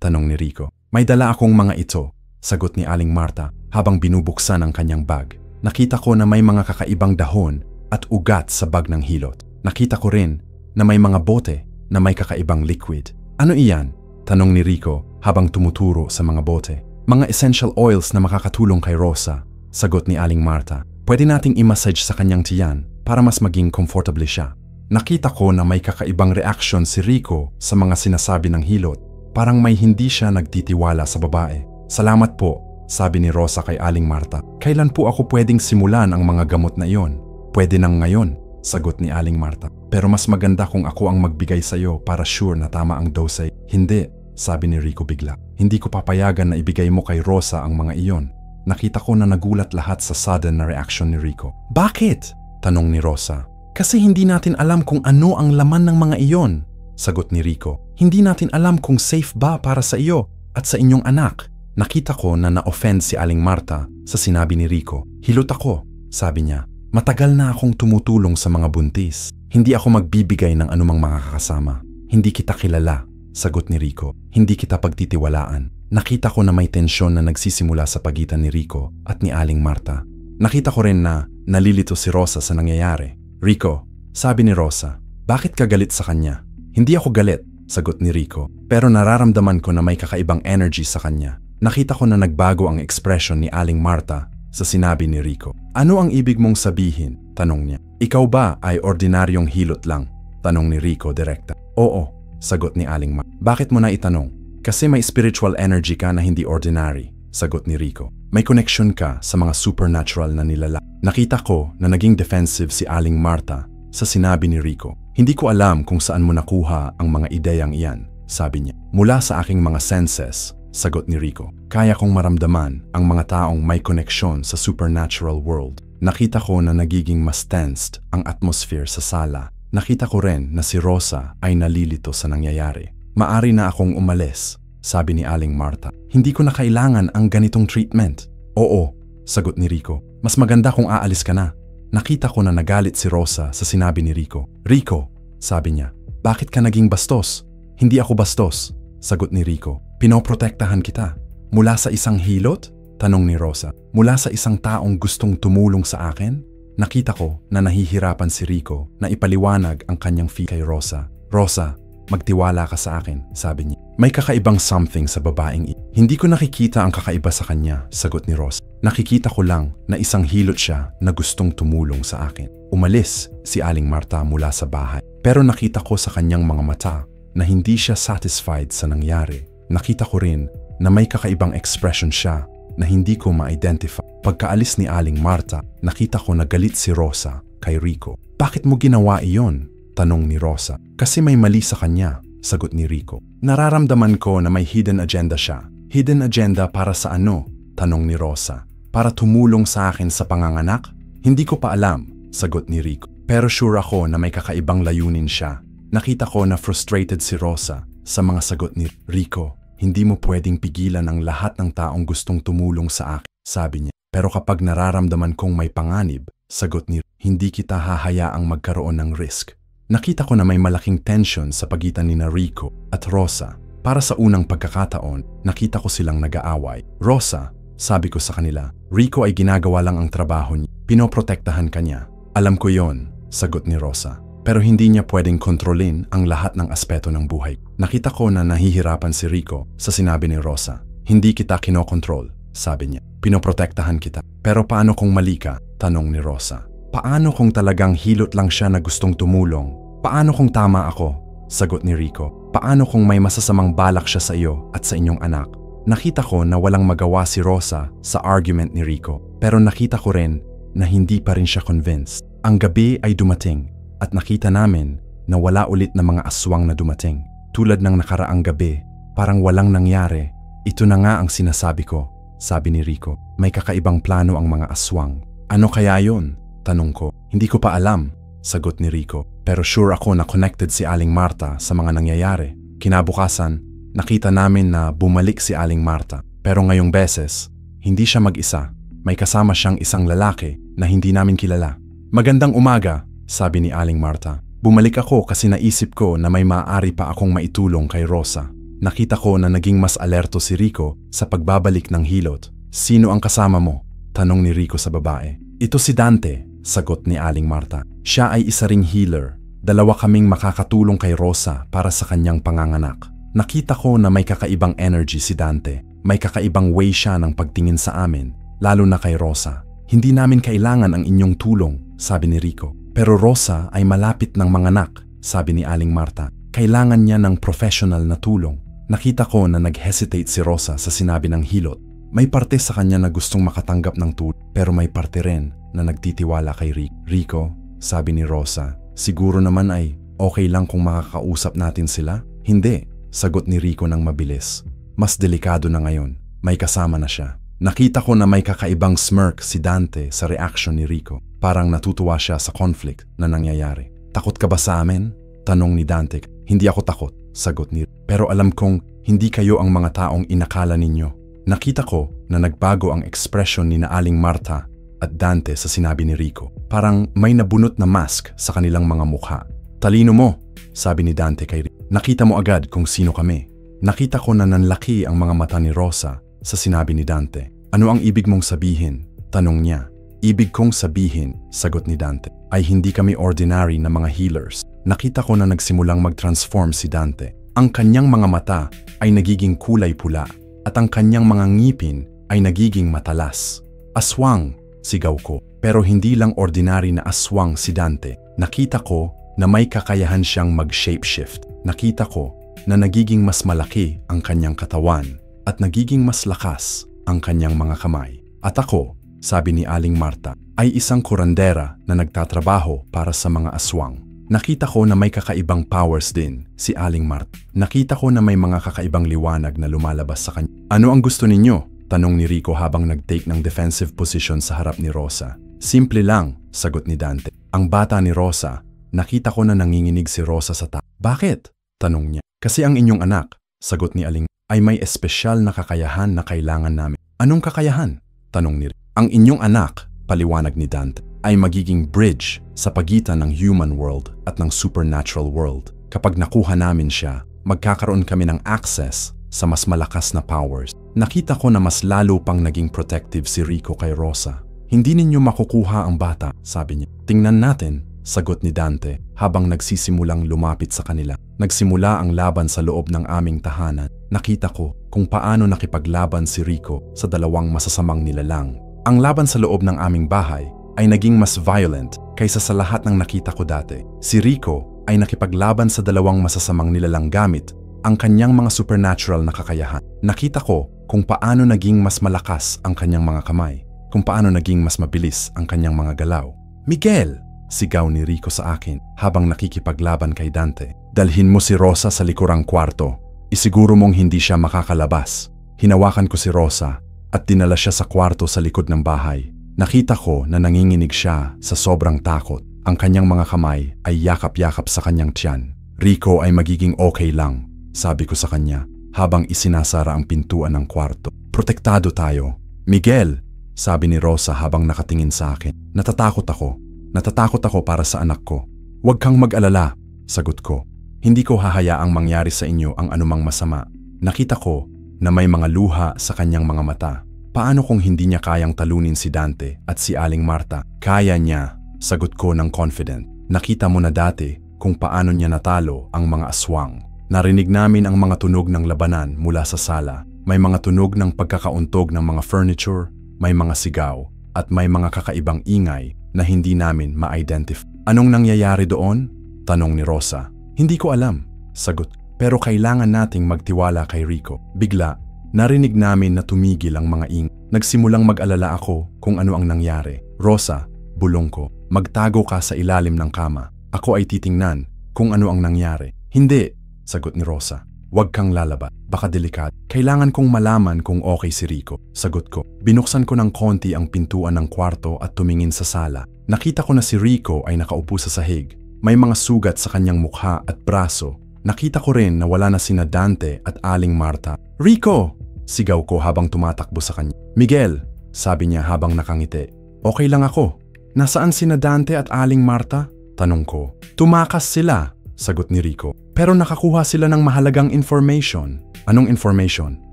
Tanong ni Rico. May dala akong mga ito, sagot ni Aling Marta habang binubuksan ang kanyang bag. Nakita ko na may mga kakaibang dahon at ugat sa bag ng hilot. Nakita ko rin na may mga bote na may kakaibang liquid. Ano iyan? Tanong ni Rico habang tumuturo sa mga bote. Mga essential oils na makakatulong kay Rosa, sagot ni Aling Marta. Pwede nating i-massage sa kanyang tiyan para mas maging comfortable siya. Nakita ko na may kakaibang reaction si Rico sa mga sinasabi ng hilot. Parang may hindi siya nagtitiwala sa babae. Salamat po, sabi ni Rosa kay Aling Marta. Kailan po ako pwedeng simulan ang mga gamot na iyon? Pwede nang ngayon, sagot ni Aling Marta. Pero mas maganda kung ako ang magbigay sa iyo para sure na tama ang dosage. Hindi, sabi ni Rico bigla. Hindi ko papayagan na ibigay mo kay Rosa ang mga iyon. Nakita ko na nagulat lahat sa sudden na reaction ni Rico. Bakit? Tanong ni Rosa. Kasi hindi natin alam kung ano ang laman ng mga iyon, sagot ni Rico. Hindi natin alam kung safe ba para sa iyo at sa inyong anak. Nakita ko na na-offend si Aling Marta sa sinabi ni Rico. Hilot ako, sabi niya. Matagal na akong tumutulong sa mga buntis. Hindi ako magbibigay ng anumang makakasama. Hindi kita kilala, sagot ni Rico. Hindi kita pagtitiwalaan. Nakita ko na may tensyon na nagsisimula sa pagitan ni Rico at ni Aling Marta. Nakita ko rin na nalilito si Rosa sa nangyayari. Rico, sabi ni Rosa, bakit ka galit sa kanya? Hindi ako galit, sagot ni Rico. Pero nararamdaman ko na may kakaibang energy sa kanya. Nakita ko na nagbago ang ekspresyon ni Aling Marta sa sinabi ni Rico. Ano ang ibig mong sabihin? Tanong niya. Ikaw ba ay ordinaryong hilot lang? Tanong ni Rico direkta. Oo, sagot ni Aling Marta. Bakit mo na itanong? Kasi may spiritual energy ka na hindi ordinary, sagot ni Rico. May connection ka sa mga supernatural na nilala. Nakita ko na naging defensive si Aling Marta sa sinabi ni Rico. Hindi ko alam kung saan mo nakuha ang mga ideyang iyan, sabi niya. Mula sa aking mga senses, sagot ni Rico. Kaya kong maramdaman ang mga taong may koneksyon sa supernatural world. Nakita ko na nagiging mas tensed ang atmosphere sa sala. Nakita ko rin na si Rosa ay nalilito sa nangyayari. Maari na akong umalis, sabi ni Aling Marta. Hindi ko na kailangan ang ganitong treatment. Oo, sagot ni Rico. Mas maganda kung aalis ka na. Nakita ko na nagalit si Rosa sa sinabi ni Rico. Rico, sabi niya, bakit ka naging bastos? Hindi ako bastos, sagot ni Rico. Pinoprotektahan kita. Mula sa isang hilot? Tanong ni Rosa. Mula sa isang taong gustong tumulong sa akin? Nakita ko na nahihirapan si Rico na ipaliwanag ang kanyang fee kay Rosa. Rosa, magtiwala ka sa akin, sabi niya. May kakaibang something sa babaeng ito. Hindi ko nakikita ang kakaiba sa kanya, sagot ni Rosa. Nakikita ko lang na isang hilot siya na gustong tumulong sa akin. Umalis si Aling Marta mula sa bahay. Pero nakita ko sa kanyang mga mata na hindi siya satisfied sa nangyari. Nakita ko rin na may kakaibang expression siya na hindi ko ma-identify. Pagkaalis ni Aling Marta, nakita ko na galit si Rosa kay Rico. Bakit mo ginawa iyon? Tanong ni Rosa. Kasi may mali sa kanya, sagot ni Rico. Nararamdaman ko na may hidden agenda siya. Hidden agenda para sa ano? Tanong ni Rosa. Para tumulong sa akin sa panganganak? Hindi ko pa alam, sagot ni Rico. Pero sure ako na may kakaibang layunin siya. Nakita ko na frustrated si Rosa sa mga sagot ni Rico. Hindi mo pwedeng pigilan ang lahat ng taong gustong tumulong sa akin, sabi niya. Pero kapag nararamdaman kong may panganib, sagot ni Rico, hindi kita hahayaang magkaroon ng risk. Nakita ko na may malaking tension sa pagitan ni Rico at Rosa. Para sa unang pagkakataon, nakita ko silang nag-aaway. Rosa, sabi ko sa kanila, Rico ay ginagawa lang ang trabaho niya. Pinoprotektahan ka niya. Alam ko yon, sagot ni Rosa. Pero hindi niya pwedeng kontrolin ang lahat ng aspeto ng buhay. Nakita ko na nahihirapan si Rico sa sinabi ni Rosa. Hindi kita kinokontrol, sabi niya. Pinoprotektahan kita. Pero paano kung mali ka? Tanong ni Rosa. Paano kung talagang hilot lang siya na gustong tumulong? Paano kung tama ako? Sagot ni Rico. Paano kung may masasamang balak siya sa iyo at sa inyong anak? Nakita ko na walang magawa si Rosa sa argument ni Rico. Pero nakita ko rin na hindi pa rin siya convinced. Ang gabi ay dumating at nakita namin na wala ulit na mga aswang na dumating. Tulad ng nakaraang gabi, parang walang nangyari. Ito na nga ang sinasabi ko, sabi ni Rico. May kakaibang plano ang mga aswang. Ano kaya yon? Tanong ko. Hindi ko pa alam, sagot ni Rico. Pero sure ako na connected si Aling Marta sa mga nangyayari. Kinabukasan, nakita namin na bumalik si Aling Marta. Pero ngayong beses, hindi siya mag-isa. May kasama siyang isang lalaki na hindi namin kilala. Magandang umaga, sabi ni Aling Marta. Bumalik ako kasi naisip ko na may maaari pa akong maitulong kay Rosa. Nakita ko na naging mas alerto si Rico sa pagbabalik ng hilot. Sino ang kasama mo? Tanong ni Rico sa babae. Ito si Dante, sagot ni Aling Marta. Siya ay isa ring healer. Dalawa kaming makakatulong kay Rosa para sa kanyang panganganak. Nakita ko na may kakaibang energy si Dante. May kakaibang way siya ng pagtingin sa amin, lalo na kay Rosa. Hindi namin kailangan ang inyong tulong, sabi ni Rico. Pero Rosa ay malapit ng manganak, sabi ni Aling Marta. Kailangan niya ng professional na tulong. Nakita ko na nag-hesitate si Rosa sa sinabi ng hilot. May parte sa kanya na gustong makatanggap ng tulong, pero may parte rin na nagtitiwala kay Rico. Rico, sabi ni Rosa, siguro naman ay okay lang kung makakausap natin sila? Hindi, sagot ni Rico ng mabilis. Mas delikado na ngayon, may kasama na siya. Nakita ko na may kakaibang smirk si Dante sa reaction ni Rico. Parang natutuwa siya sa conflict na nangyayari. Takot ka ba sa amin? Tanong ni Dante. Hindi ako takot, sagot ni Rico. Pero alam kong hindi kayo ang mga taong inakala ninyo. Nakita ko na nagbago ang ekspresyon ni Aling Marta at Dante sa sinabi ni Rico. Parang may nabunot na mask sa kanilang mga mukha. Talino mo, sabi ni Dante kay Rico. Nakita mo agad kung sino kami. Nakita ko na nanlaki ang mga mata ni Rosa sa sinabi ni Dante. Ano ang ibig mong sabihin? Tanong niya. Ibig kong sabihin, sagot ni Dante, ay hindi kami ordinary na mga healers. Nakita ko na nagsimulang mag-transform si Dante. Ang kanyang mga mata ay nagiging kulay pula at ang kanyang mga ngipin ay nagiging matalas. Aswang, sigaw ko. Pero hindi lang ordinary na aswang si Dante. Nakita ko na may kakayahan siyang mag-shapeshift. Nakita ko na nagiging mas malaki ang kanyang katawan at nagiging mas lakas ang kanyang mga kamay. At ako, sabi ni Aling Marta, ay isang kurandera na nagtatrabaho para sa mga aswang. Nakita ko na may kakaibang powers din si Aling Marta. Nakita ko na may mga kakaibang liwanag na lumalabas sa kanya. Ano ang gusto ninyo? Tanong ni Rico habang nag-take ng defensive position sa harap ni Rosa. Simple lang, sagot ni Dante. Ang bata ni Rosa, nakita ko na nanginginig si Rosa sa Bakit? Tanong niya. Kasi ang inyong anak, sagot ni Aling, ay may espesyal na kakayahan na kailangan namin. Anong kakayahan? Tanong ni Rico. Ang inyong anak, paliwanag ni Dante, ay magiging bridge sa pagitan ng human world at ng supernatural world. Kapag nakuha namin siya, magkakaroon kami ng access sa mas malakas na powers. Nakita ko na mas lalo pang naging protective si Rico kay Rosa. Hindi ninyo makukuha ang bata, sabi niya. Tingnan natin, sagot ni Dante habang nagsisimulang lumapit sa kanila. Nagsimula ang laban sa loob ng aming tahanan. Nakita ko kung paano nakipaglaban si Rico sa dalawang masasamang nilalang. Ang laban sa loob ng aming bahay ay naging mas violent kaysa sa lahat ng nakita ko dati. Si Rico ay nakipaglaban sa dalawang masasamang nilalang gamit ang kanyang mga supernatural na kakayahan. Nakita ko kung paano naging mas malakas ang kanyang mga kamay, kung paano naging mas mabilis ang kanyang mga galaw. Miguel! Sigaw ni Rico sa akin habang nakikipaglaban kay Dante. Dalhin mo si Rosa sa likurang kwarto. Isiguro mong hindi siya makakalabas. Hinawakan ko si Rosa at dinala siya sa kwarto sa likod ng bahay. Nakita ko na nanginginig siya sa sobrang takot. Ang kanyang mga kamay ay yakap-yakap sa kanyang tiyan. Rico ay magiging okay lang, sabi ko sa kanya habang isinasara ang pintuan ng kwarto. Protektado tayo. Miguel, sabi ni Rosa habang nakatingin sa akin. Natatakot ako. Natatakot ako para sa anak ko. Huwag kang mag-alala, sagot ko. Hindi ko hahayaang mangyari sa inyo ang anumang masama. Nakita ko na may mga luha sa kanyang mga mata. Paano kung hindi niya kayang talunin si Dante at si Aling Marta? Kaya niya, sagot ko ng confident. Nakita mo na dati kung paano niya natalo ang mga aswang. Narinig namin ang mga tunog ng labanan mula sa sala. May mga tunog ng pagkakauntog ng mga furniture, may mga sigaw, at may mga kakaibang ingay na hindi namin ma-identify. Anong nangyayari doon? Tanong ni Rosa. Hindi ko alam, sagot. Pero kailangan nating magtiwala kay Rico. Bigla, narinig namin na tumigil ang mga Nagsimulang mag-alala ako kung ano ang nangyari. Rosa, bulong ko, magtago ka sa ilalim ng kama. Ako ay titingnan kung ano ang nangyari. Hindi, sagot ni Rosa. Huwag kang lalabas, baka delikado. Kailangan kong malaman kung okay si Rico, sagot ko. Binuksan ko ng konti ang pintuan ng kwarto at tumingin sa sala. Nakita ko na si Rico ay nakaupo sa sahig. May mga sugat sa kanyang mukha at braso. Nakita ko rin na wala na sina Dante at Aling Marta. "Rico!" sigaw ko habang tumatakbo sa kanya. "Miguel," sabi niya habang nakangiti. "Okay lang ako." "Nasaan sina Dante at Aling Marta?" tanong ko. "Tumakas sila," sagot ni Rico. "Pero nakakuha sila ng mahalagang information." "Anong information?"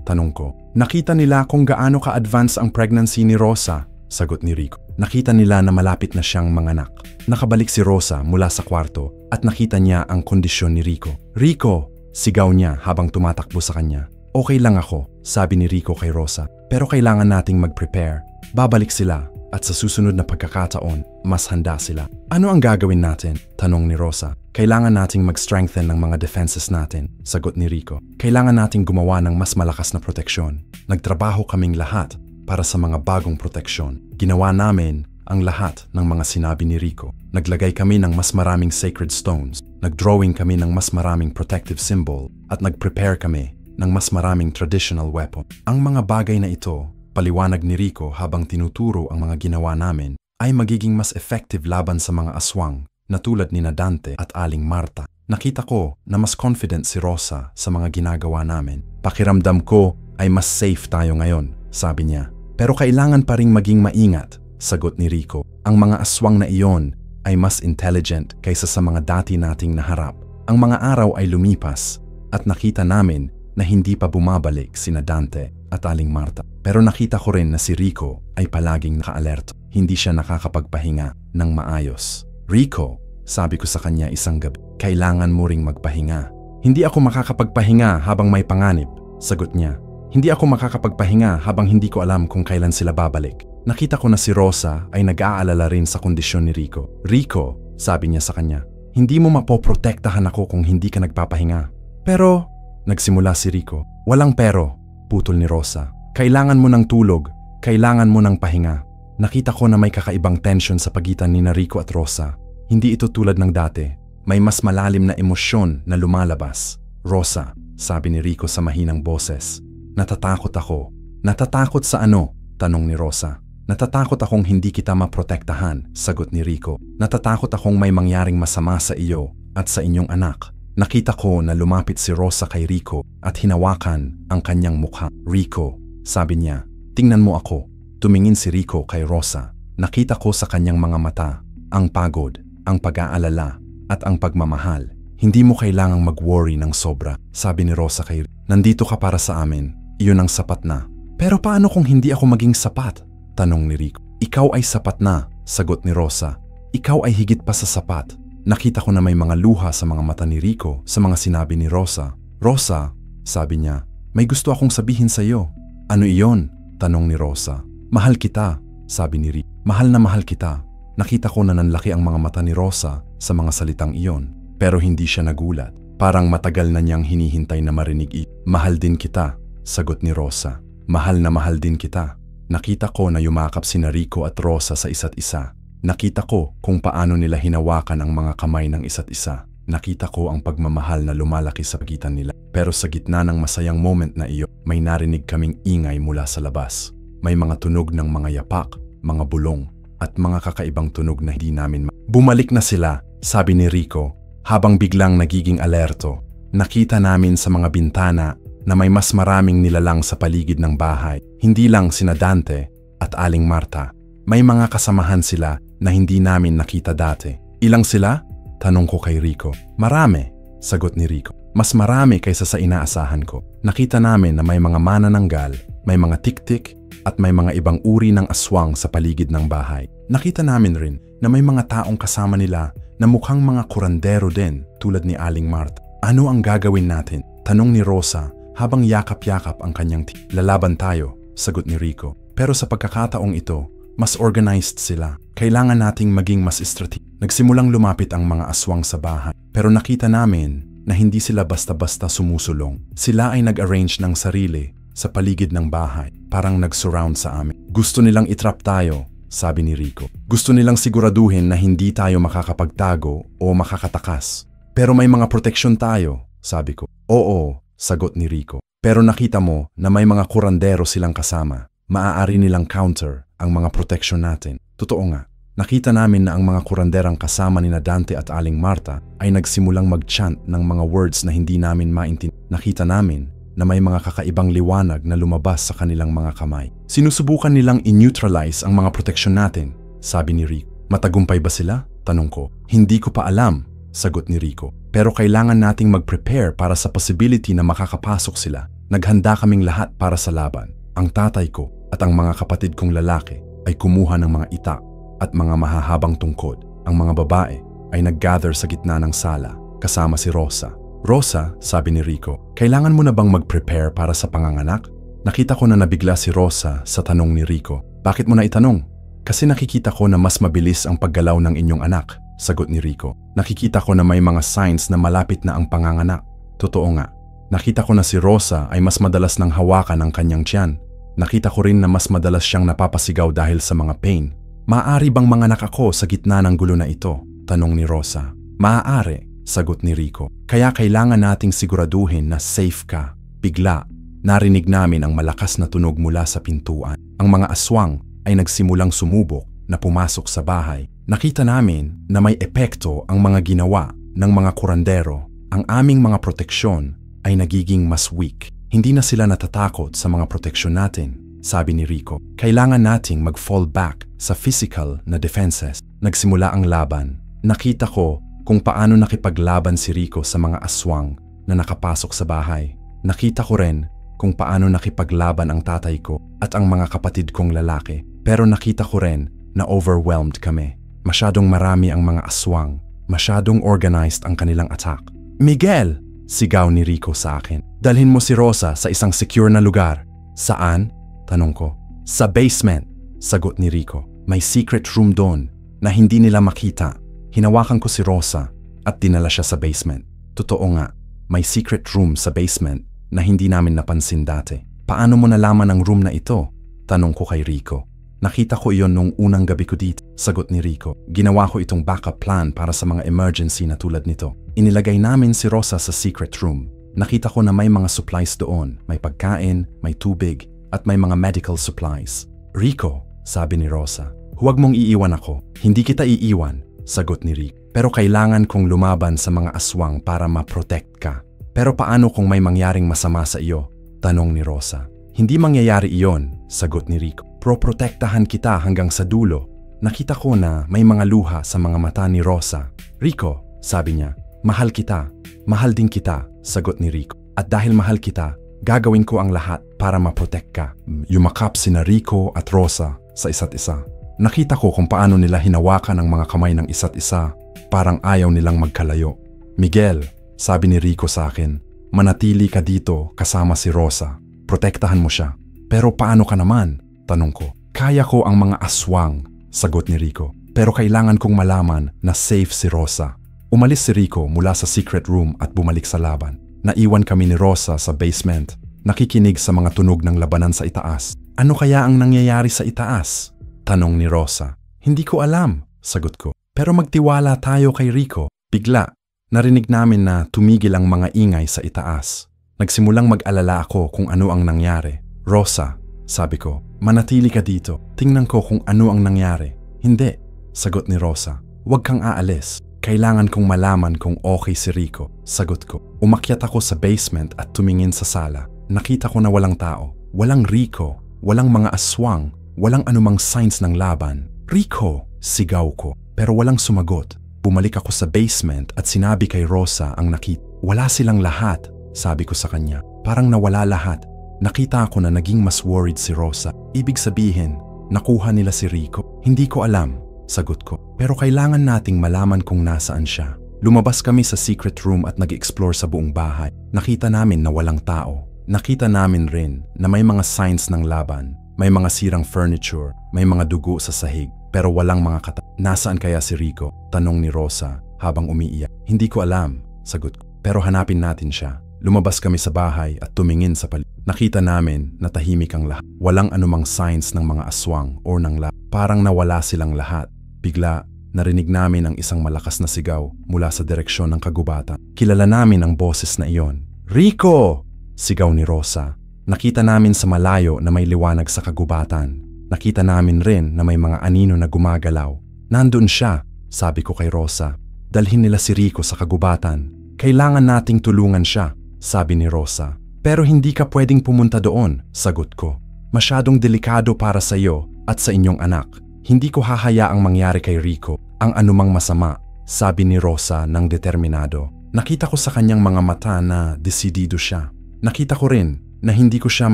tanong ko. "Nakita nila kung gaano ka-advance ang pregnancy ni Rosa," sagot ni Rico. Nakita nila na malapit na siyang manganak. Nakabalik si Rosa mula sa kwarto at nakita niya ang kondisyon ni Rico. "Rico!" sigaw niya habang tumatakbo sa kanya. "Okay lang ako," sabi ni Rico kay Rosa. "Pero kailangan nating mag-prepare. Babalik sila at sa susunod na pagkakataon, mas handa sila." "Ano ang gagawin natin?" tanong ni Rosa. "Kailangan nating mag-strengthen ng mga defenses natin," sagot ni Rico. "Kailangan nating gumawa ng mas malakas na proteksyon. Nagtrabaho kaming lahat para sa mga bagong proteksyon. Ginawa namin ang lahat ng mga sinabi ni Rico. Naglagay kami ng mas maraming sacred stones, nagdrawing kami ng mas maraming protective symbol, at nagprepare kami ng mas maraming traditional weapon. Ang mga bagay na ito, paliwanag ni Rico habang tinuturo ang mga ginawa namin, ay magiging mas effective laban sa mga aswang na tulad ni Dante at Aling Marta. Nakita ko na mas confident si Rosa sa mga ginagawa namin. "Pakiramdam ko ay mas safe tayo ngayon," sabi niya. "Pero kailangan pa ring maging maingat," sagot ni Rico. "Ang mga aswang na iyon ay mas intelligent kaysa sa mga dati nating naharap." Ang mga araw ay lumipas at nakita namin na hindi pa bumabalik sina Dante at Aling Marta. Pero nakita ko rin na si Rico ay palaging naka-alert. Hindi siya nakakapagpahinga ng maayos. "Rico," sabi ko sa kanya isang gabi, "kailangan mo ring magpahinga." "Hindi ako makakapagpahinga habang may panganib," sagot niya. "Hindi ako makakapagpahinga habang hindi ko alam kung kailan sila babalik." Nakita ko na si Rosa ay nag-aalala rin sa kondisyon ni Rico. "Rico," sabi niya sa kanya, "hindi mo mapoprotektahan ako kung hindi ka nagpapahinga." "Pero," nagsimula si Rico. "Walang pero," putol ni Rosa. "Kailangan mo ng tulog, kailangan mo ng pahinga." Nakita ko na may kakaibang tension sa pagitan ni Rico at Rosa. Hindi ito tulad ng dati. May mas malalim na emosyon na lumalabas. "Rosa," sabi ni Rico sa mahinang boses. "Natatakot ako." "Natatakot sa ano?" tanong ni Rosa. "Natatakot akong hindi kita maprotektahan," sagot ni Rico. "Natatakot akong may mangyaring masama sa iyo at sa inyong anak." Nakita ko na lumapit si Rosa kay Rico at hinawakan ang kanyang mukha. "Rico," sabi niya, "tingnan mo ako." Tumingin si Rico kay Rosa. Nakita ko sa kanyang mga mata ang pagod, ang pag-aalala at ang pagmamahal. "Hindi mo kailangang mag-worry ng sobra," sabi ni Rosa kay Rico. "Nandito ka para sa amin. Iyon ang sapat na." "Pero paano kung hindi ako maging sapat?" tanong ni Rico. "Ikaw ay sapat na," sagot ni Rosa. "Ikaw ay higit pa sa sapat." Nakita ko na may mga luha sa mga mata ni Rico sa mga sinabi ni Rosa. "Rosa," sabi niya, "may gusto akong sabihin sa iyo." "Ano iyon?" tanong ni Rosa. "Mahal kita," sabi ni Rico. "Mahal na mahal kita." Nakita ko na nanlaki ang mga mata ni Rosa sa mga salitang iyon, pero hindi siya nagulat. Parang matagal na niyang hinihintay na marinig ito. "Mahal din kita," sagot ni Rosa. "Mahal na mahal din kita." Nakita ko na yumakap sina Rico at Rosa sa isa't isa. Nakita ko kung paano nila hinawakan ang mga kamay ng isa't isa. Nakita ko ang pagmamahal na lumalaki sa pagitan nila. Pero sa gitna ng masayang moment na iyon, may narinig kaming ingay mula sa labas. May mga tunog ng mga yapak, mga bulong, at mga kakaibang tunog na hindi namin "Bumalik na sila," sabi ni Rico, habang biglang nagiging alerto. Nakita namin sa mga bintana na may mas maraming nilalang sa paligid ng bahay. Hindi lang sina Dante at Aling Marta. May mga kasamahan sila na hindi namin nakita dati. "Ilang sila?" tanong ko kay Rico. "Marami," sagot ni Rico. "Mas marami kaysa sa inaasahan ko." Nakita namin na may mga manananggal, may mga tiktik, at may mga ibang uri ng aswang sa paligid ng bahay. Nakita namin rin na may mga taong kasama nila na mukhang mga kurandero din tulad ni Aling Marta. "Ano ang gagawin natin?" tanong ni Rosa habang yakap-yakap ang kanyang "Lalaban tayo," sagot ni Rico. "Pero sa pagkakataong ito, mas organized sila. Kailangan nating maging mas strategic." Nagsimulang lumapit ang mga aswang sa bahay, pero nakita namin na hindi sila basta-basta sumusulong. Sila ay nag-arrange ng sarili sa paligid ng bahay, parang nag-surround sa amin. "Gusto nilang itrap tayo," sabi ni Rico. "Gusto nilang siguraduhin na hindi tayo makakapagtago o makakatakas. Pero may mga proteksyon tayo," sabi ko. "Oo," sagot ni Rico. "Pero nakita mo na may mga kurandero silang kasama. Maaari nilang counter ang mga proteksyon natin." "Totoo nga," Nakita namin na ang mga kuranderang kasama ni Dante at Aling Marta ay nagsimulang mag-chant ng mga words na hindi namin maintindihan. Nakita namin na may mga kakaibang liwanag na lumabas sa kanilang mga kamay. Sinusubukan nilang in-neutralize ang mga proteksyon natin, sabi ni Rico. Matagumpay ba sila? Tanong ko. Hindi ko pa alam, sagot ni Rico. Pero kailangan nating mag-prepare para sa possibility na makakapasok sila. Naghanda kaming lahat para sa laban. Ang tatay ko at ang mga kapatid kong lalaki ay kumuha ng mga itak at mga mahahabang tungkod. Ang mga babae ay nag-gather sa gitna ng sala kasama si Rosa. Rosa, sabi ni Rico, kailangan mo na bang mag-prepare para sa panganganak? Nakita ko na nabigla si Rosa sa tanong ni Rico. Bakit mo na itanong? Kasi nakikita ko na mas mabilis ang paggalaw ng inyong anak, sagot ni Rico. Nakikita ko na may mga signs na malapit na ang panganganak. Totoo nga. Nakita ko na si Rosa ay mas madalas nang hawakan ang kanyang tiyan. Nakita ko rin na mas madalas siyang napapasigaw dahil sa mga pain. Maaari bang manganak ako sa gitna ng gulo na ito? Tanong ni Rosa. Maaari, sagot ni Rico. Kaya kailangan nating siguraduhin na safe ka. Bigla, narinig namin ang malakas na tunog mula sa pintuan. Ang mga aswang ay nagsimulang sumubok na pumasok sa bahay. Nakita namin na may epekto ang mga ginawa ng mga kurandero. Ang aming mga proteksyon ay nagiging mas weak. Hindi na sila natatakot sa mga proteksyon natin. Sabi ni Rico, kailangan nating mag-fall back sa physical na defenses. Nagsimula ang laban. Nakita ko kung paano nakipaglaban si Rico sa mga aswang na nakapasok sa bahay. Nakita ko rin kung paano nakipaglaban ang tatay ko at ang mga kapatid kong lalaki. Pero nakita ko rin na overwhelmed kami. Masyadong marami ang mga aswang. Masyadong organized ang kanilang attack. Miguel! Sigaw ni Rico sa akin. Dalhin mo si Rosa sa isang secure na lugar. Saan? Tanong ko. Sa basement, sagot ni Rico. May secret room doon na hindi nila makita. Hinawakan ko si Rosa at dinala siya sa basement. Totoo nga, may secret room sa basement na hindi namin napansin dati. Paano mo nalaman ang room na ito? Tanong ko kay Rico. Nakita ko iyon nung unang gabi ko dito, sagot ni Rico. Ginawa ko itong backup plan para sa mga emergency na tulad nito. Inilagay namin si Rosa sa secret room. Nakita ko na may mga supplies doon. May pagkain, may tubig, at may mga medical supplies. Rico, sabi ni Rosa, huwag mong iiwan ako. Hindi kita iiwan, sagot ni Rico. Pero kailangan kong lumaban sa mga aswang para ma-protect ka. Pero paano kung may mangyaring masama sa iyo? Tanong ni Rosa. Hindi mangyayari iyon, sagot ni Rico. Proprotektahan kita hanggang sa dulo. Nakita ko na may mga luha sa mga mata ni Rosa. Rico, sabi niya, mahal kita. Mahal din kita, sagot ni Rico. At dahil mahal kita, gagawin ko ang lahat para ma-protect ka. Yumakap sina Rico at Rosa sa isa't isa. Nakita ko kung paano nila hinawakan ang mga kamay ng isa't isa. Parang ayaw nilang magkalayo. Miguel, sabi ni Rico sa akin, manatili ka dito kasama si Rosa. Protektahan mo siya. Pero paano ka naman? Tanong ko. Kaya ko ang mga aswang, sagot ni Rico. Pero kailangan kong malaman na safe si Rosa. Umalis si Rico mula sa secret room at bumalik sa laban. Naiwan kami ni Rosa sa basement, nakikinig sa mga tunog ng labanan sa itaas. Ano kaya ang nangyayari sa itaas? Tanong ni Rosa. Hindi ko alam, sagot ko. Pero magtiwala tayo kay Rico. Bigla, narinig namin na tumigil ang mga ingay sa itaas. Nagsimulang mag-alala ako kung ano ang nangyari. Rosa, sabi ko, manatili ka dito. Tingnan ko kung ano ang nangyari. Hindi, sagot ni Rosa. Huwag kang aalis. Kailangan kong malaman kung okay si Rico, sagot ko. Umakyat ako sa basement at tumingin sa sala. Nakita ko na walang tao. Walang Rico, walang mga aswang, walang anumang signs ng laban. Rico, sigaw ko, pero walang sumagot. Bumalik ako sa basement at sinabi kay Rosa ang nakita. Wala silang lahat, sabi ko sa kanya. Parang nawala lahat. Nakita ko na naging mas worried si Rosa. Ibig sabihin, nakuha nila si Rico. Hindi ko alam, sagot ko. Pero kailangan nating malaman kung nasaan siya. Lumabas kami sa secret room at nag-explore sa buong bahay. Nakita namin na walang tao. Nakita namin rin na may mga signs ng laban. May mga sirang furniture, may mga dugo sa sahig, pero walang mga kata. Nasaan kaya si Rico? Tanong ni Rosa habang umiiyak. Hindi ko alam, sagot ko. Pero hanapin natin siya. Lumabas kami sa bahay at tumingin sa paligid. Nakita namin na tahimik ang lahat. Walang anumang signs ng mga aswang o ng laban. Parang nawala silang lahat. Bigla, narinig namin ang isang malakas na sigaw mula sa direksyon ng kagubatan. Kilala namin ang boses na iyon. Rico! Sigaw ni Rosa. Nakita namin sa malayo na may liwanag sa kagubatan. Nakita namin rin na may mga anino na gumagalaw. Nandun siya, sabi ko kay Rosa. Dalhin nila si Rico sa kagubatan. Kailangan nating tulungan siya, sabi ni Rosa. Pero hindi ka pwedeng pumunta doon, sagot ko. Masyadong delikado para sa iyo at sa inyong anak. Hindi ko hahayaang mangyari kay Rico ang anumang masama, sabi ni Rosa ng determinado. Nakita ko sa kanyang mga mata na desidido siya. Nakita ko rin na hindi ko siya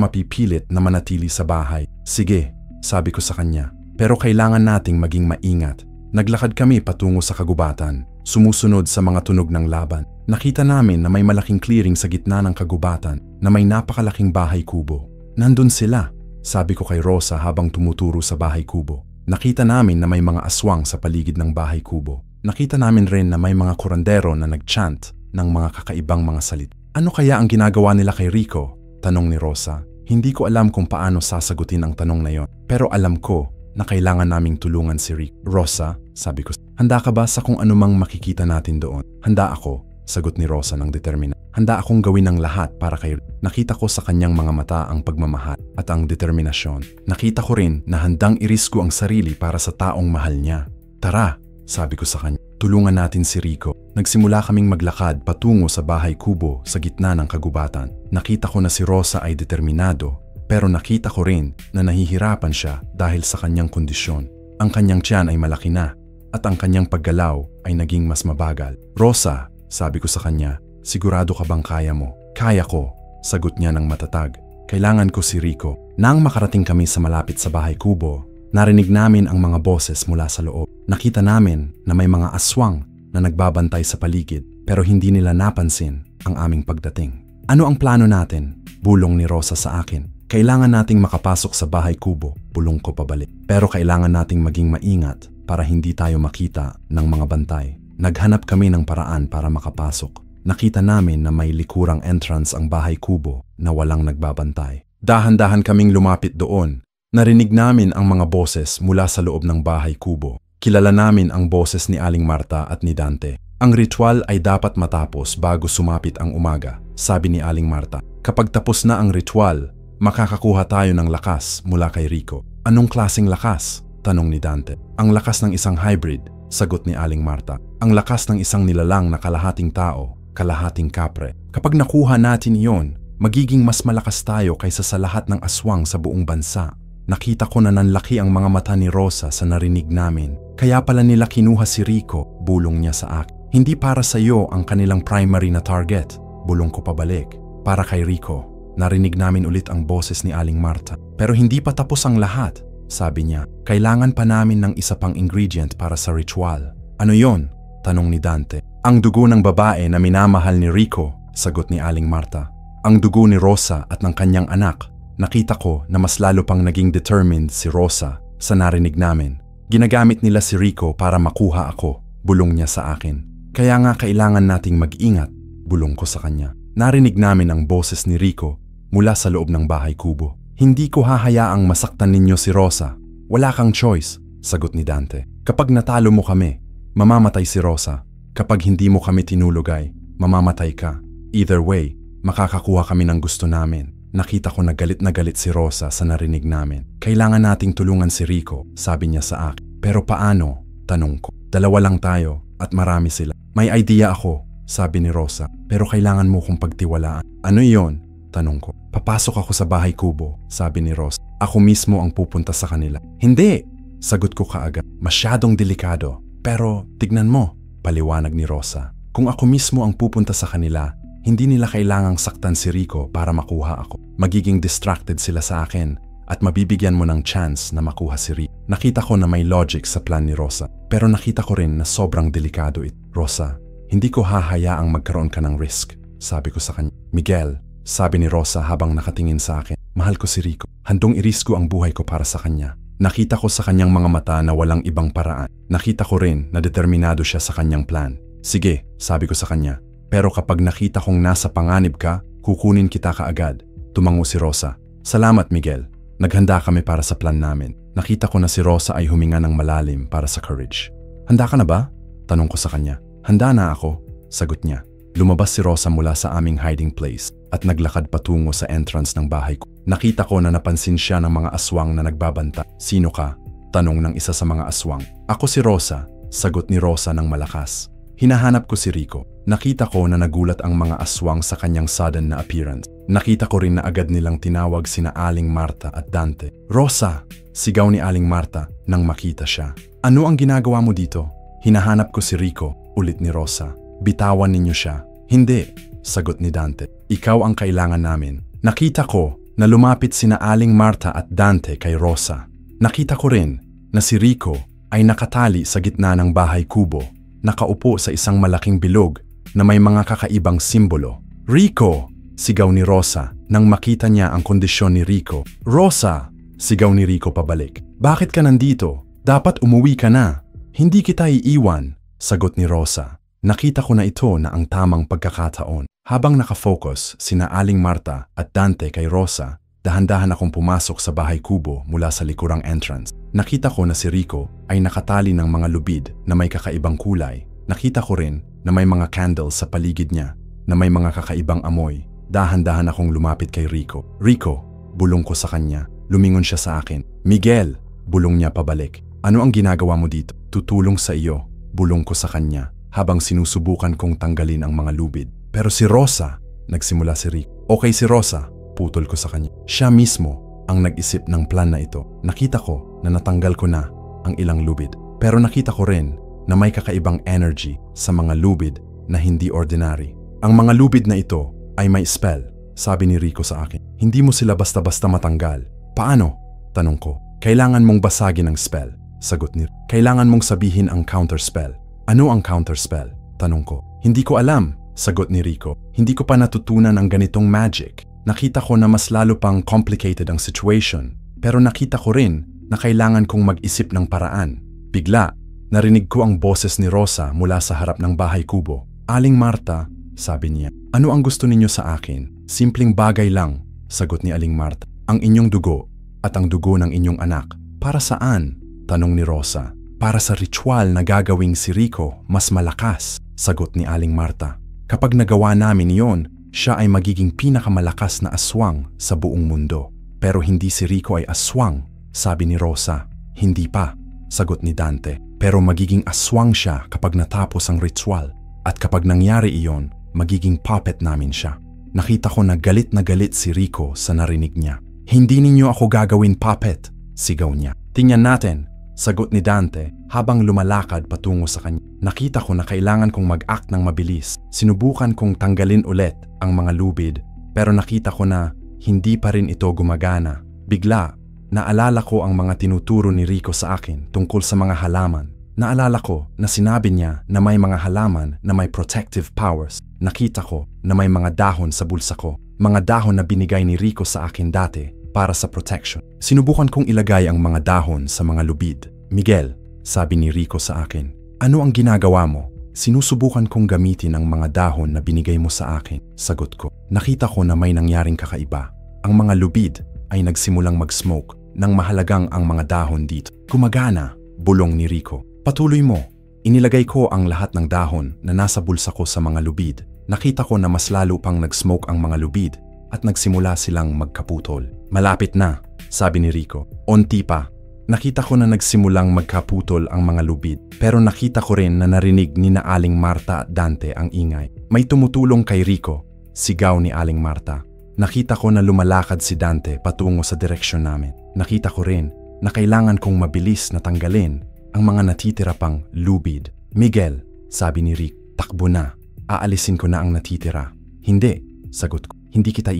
mapipilit na manatili sa bahay. Sige, sabi ko sa kanya, pero kailangan nating maging maingat. Naglakad kami patungo sa kagubatan, sumusunod sa mga tunog ng laban. Nakita namin na may malaking clearing sa gitna ng kagubatan na may napakalaking bahay kubo. Nandun sila, sabi ko kay Rosa habang tumuturo sa bahay kubo. Nakita namin na may mga aswang sa paligid ng bahay kubo. Nakita namin rin na may mga kurandero na nag-chant ng mga kakaibang mga salita. Ano kaya ang ginagawa nila kay Rico? Tanong ni Rosa. Hindi ko alam kung paano sasagutin ang tanong na yon. Pero alam ko na kailangan naming tulungan si Rico. Rosa, sabi ko, handa ka ba sa kung anumang makikita natin doon? Handa ako, sagot ni Rosa ng determinado. Handa akong gawin ang lahat para kay Rico. Nakita ko sa kanyang mga mata ang pagmamahal at ang determinasyon. Nakita ko rin na handang irisgo ang sarili para sa taong mahal niya. Tara, sabi ko sa kanya, tulungan natin si Rico. Nagsimula kaming maglakad patungo sa bahay kubo sa gitna ng kagubatan. Nakita ko na si Rosa ay determinado, pero nakita ko rin na nahihirapan siya dahil sa kanyang kondisyon. Ang kanyang tiyan ay malaki na at ang kanyang paggalaw ay naging mas mabagal. Rosa, sabi ko sa kanya, sigurado ka bang kaya mo? Kaya ko, sagot niya ng matatag. Kailangan ko si Rico. Nang makarating kami sa malapit sa bahay kubo, narinig namin ang mga boses mula sa loob. Nakita namin na may mga aswang na nagbabantay sa paligid pero hindi nila napansin ang aming pagdating. Ano ang plano natin? Bulong ni Rosa sa akin. Kailangan nating makapasok sa bahay kubo, bulong ko pabalik. Pero kailangan nating maging maingat para hindi tayo makita ng mga bantay. Naghanap kami ng paraan para makapasok. Nakita namin na may likurang entrance ang bahay kubo na walang nagbabantay. Dahan-dahan kaming lumapit doon. Narinig namin ang mga boses mula sa loob ng bahay kubo. Kilala namin ang boses ni Aling Marta at ni Dante. Ang ritual ay dapat matapos bago sumapit ang umaga, sabi ni Aling Marta. Kapag tapos na ang ritual, makakakuha tayo ng lakas mula kay Rico. Anong klaseng lakas? Tanong ni Dante. Ang lakas ng isang hybrid, sagot ni Aling Marta. Ang lakas ng isang nilalang na kalahating tao, kalahating kapre. Kapag nakuha natin iyon, magiging mas malakas tayo kaysa sa lahat ng aswang sa buong bansa. Nakita ko na nanlaki ang mga mata ni Rosa sa narinig namin. Kaya pala nila kinuha si Rico, bulong niya sa akin. Hindi para sa iyo ang kanilang primary na target, bulong ko pabalik. Para kay Rico. Narinig namin ulit ang boses ni Aling Marta. Pero hindi pa tapos ang lahat, sabi niya. Kailangan pa namin ng isa pang ingredient para sa ritual. Ano yon? Tanong ni Dante. Ang dugo ng babae na minamahal ni Rico, sagot ni Aling Marta. Ang dugo ni Rosa at ng kanyang anak. Nakita ko na mas lalo pang naging determined si Rosa sa narinig namin. Ginagamit nila si Rico para makuha ako, bulong niya sa akin. Kaya nga kailangan nating mag-ingat, bulong ko sa kanya. Narinig namin ang boses ni Rico mula sa loob ng bahay kubo. Hindi ko hahayaang masaktan ninyo si Rosa. Wala kang choice, sagot ni Dante. Kapag natalo mo kami, mamamatay si Rosa. Kapag hindi mo kami tinulugay, mamamatay ka. Either way, makakakuha kami ng gusto namin. Nakita ko na galit si Rosa sa narinig namin. Kailangan nating tulungan si Rico, sabi niya sa akin. Pero paano? Tanong ko. Dalawa lang tayo at marami sila. May idea ako, sabi ni Rosa. Pero kailangan mo kong pagtiwalaan. Ano iyon? Tanong ko. Papasok ako sa bahay kubo, sabi ni Rosa. Ako mismo ang pupunta sa kanila. Hindi! Sagot ko kaagad. Masyadong delikado. Pero tignan mo, paliwanag ni Rosa. Kung ako mismo ang pupunta sa kanila, hindi nila kailangang saktan si Rico para makuha ako. Magiging distracted sila sa akin at mabibigyan mo ng chance na makuha si Rico. Nakita ko na may logic sa plan ni Rosa, pero nakita ko rin na sobrang delikado ito. Rosa, hindi ko hahayaang magkaroon ka ng risk, sabi ko sa kanya. Miguel, sabi ni Rosa habang nakatingin sa akin, mahal ko si Rico. Handong irisko ang buhay ko para sa kanya. Nakita ko sa kanyang mga mata na walang ibang paraan. Nakita ko rin na determinado siya sa kanyang plan. Sige, sabi ko sa kanya. Pero kapag nakita kong nasa panganib ka, kukunin kita kaagad. Tumango si Rosa. Salamat, Miguel. Naghanda kami para sa plan namin. Nakita ko na si Rosa ay huminga ng malalim para sa courage. Handa ka na ba? Tanong ko sa kanya. Handa na ako, sagot niya. Lumabas si Rosa mula sa aming hiding place at naglakad patungo sa entrance ng bahay ko. Nakita ko na napansin siya ng mga aswang na nagbabanta. Sino ka? Tanong ng isa sa mga aswang. Ako si Rosa, sagot ni Rosa ng malakas. Hinahanap ko si Rico. Nakita ko na nagulat ang mga aswang sa kanyang sudden na appearance. Nakita ko rin na agad nilang tinawag sina Aling Marta at Dante. Rosa! Sigaw ni Aling Marta nang makita siya. Ano ang ginagawa mo dito? Hinahanap ko si Rico, ulit ni Rosa. Bitawan ninyo siya. Hindi, sagot ni Dante. Ikaw ang kailangan namin. Nakita ko na lumapit sina Aling Marta at Dante kay Rosa. Nakita ko rin na si Rico ay nakatali sa gitna ng bahay kubo, nakaupo sa isang malaking bilog na may mga kakaibang simbolo. Rico! Sigaw ni Rosa nang makita niya ang kondisyon ni Rico. Rosa! Sigaw ni Rico pabalik. Bakit ka nandito? Dapat umuwi ka na. Hindi kita iiwan, sagot ni Rosa. Nakita ko na ito na ang tamang pagkakataon. Habang nakafocus sina Aling Marta at Dante kay Rosa, dahan-dahan akong pumasok sa bahay kubo mula sa likurang entrance. Nakita ko na si Rico ay nakatali ng mga lubid na may kakaibang kulay. Nakita ko rin na may mga candles sa paligid niya na may mga kakaibang amoy. Dahan-dahan akong lumapit kay Rico. Rico, bulong ko sa kanya. Lumingon siya sa akin. Miguel, bulong niya pabalik. Ano ang ginagawa mo dito? Tutulong sa iyo, bulong ko sa kanya habang sinusubukan kong tanggalin ang mga lubid. Pero si Rosa, nagsimula si Rico. Okay si Rosa, putol ko sa kanya. Siya mismo ang nag-isip ng plan na ito. Nakita ko na natanggal ko na ang ilang lubid. Pero nakita ko rin na may kakaibang energy sa mga lubid na hindi ordinary. Ang mga lubid na ito ay may spell, sabi ni Rico sa akin. Hindi mo sila basta-basta matanggal. Paano? Tanong ko. Kailangan mong basagin ang spell, sagot ni Rico. Kailangan mong sabihin ang counterspell. Ano ang counterspell? Tanong ko. Hindi ko alam, sagot ni Rico. Hindi ko pa natutunan ang ganitong magic. Nakita ko na mas lalo pang complicated ang situation. Pero nakita ko rin na kailangan kong mag-isip ng paraan. Bigla, narinig ko ang boses ni Rosa mula sa harap ng bahay kubo. Aling Marta, sabi niya. Ano ang gusto ninyo sa akin? Simpleng bagay lang, sagot ni Aling Marta. Ang inyong dugo at ang dugo ng inyong anak. Para saan? Tanong ni Rosa. Para sa ritual na gagawing si Rico mas malakas, sagot ni Aling Marta. Kapag nagawa namin iyon, siya ay magiging pinakamalakas na aswang sa buong mundo. Pero hindi si Rico ay aswang, sabi ni Rosa. Hindi pa, sagot ni Dante. Pero magiging aswang siya kapag natapos ang ritual. At kapag nangyari iyon, magiging puppet namin siya. Nakita ko na galit si Rico sa narinig niya. Hindi ninyo ako gagawin puppet, sigaw niya. Tingnan natin, sagot ni Dante habang lumalakad patungo sa kanya. Nakita ko na kailangan kong mag-act ng mabilis. Sinubukan kong tanggalin ulit ang mga lubid, pero nakita ko na hindi pa rin ito gumagana. Bigla, naalala ko ang mga tinuturo ni Rico sa akin tungkol sa mga halaman. Naalala ko na sinabi niya na may mga halaman na may protective powers. Nakita ko na may mga dahon sa bulsa ko. Mga dahon na binigay ni Rico sa akin dati para sa protection. Sinubukan kong ilagay ang mga dahon sa mga lubid. Miguel, sabi ni Rico sa akin, ano ang ginagawa mo? Sinusubukan kong gamitin ang mga dahon na binigay mo sa akin. Sagot ko. Nakita ko na may nangyaring kakaiba. Ang mga lubid ay nagsimulang mag-smoke nang mahalagang ang mga dahon dito. Gumagana, bulong ni Rico. Patuloy mo. Inilagay ko ang lahat ng dahon na nasa bulsa ko sa mga lubid. Nakita ko na mas lalo pang nag-smoke ang mga lubid at nagsimula silang magkaputol. Malapit na, sabi ni Rico. Onti pa. Nakita ko na nagsimulang magkaputol ang mga lubid. Pero nakita ko rin na narinig ni na Aling Marta at Dante ang ingay. May tumutulong kay Rico, sigaw ni Aling Marta. Nakita ko na lumalakad si Dante patungo sa direksyon namin. Nakita ko rin na kailangan kong mabilis na tanggalin ang mga natitira pang lubid. Miguel, sabi ni Rick, takbo na. Aalisin ko na ang natitira. Hindi, sagot ko. Hindi kita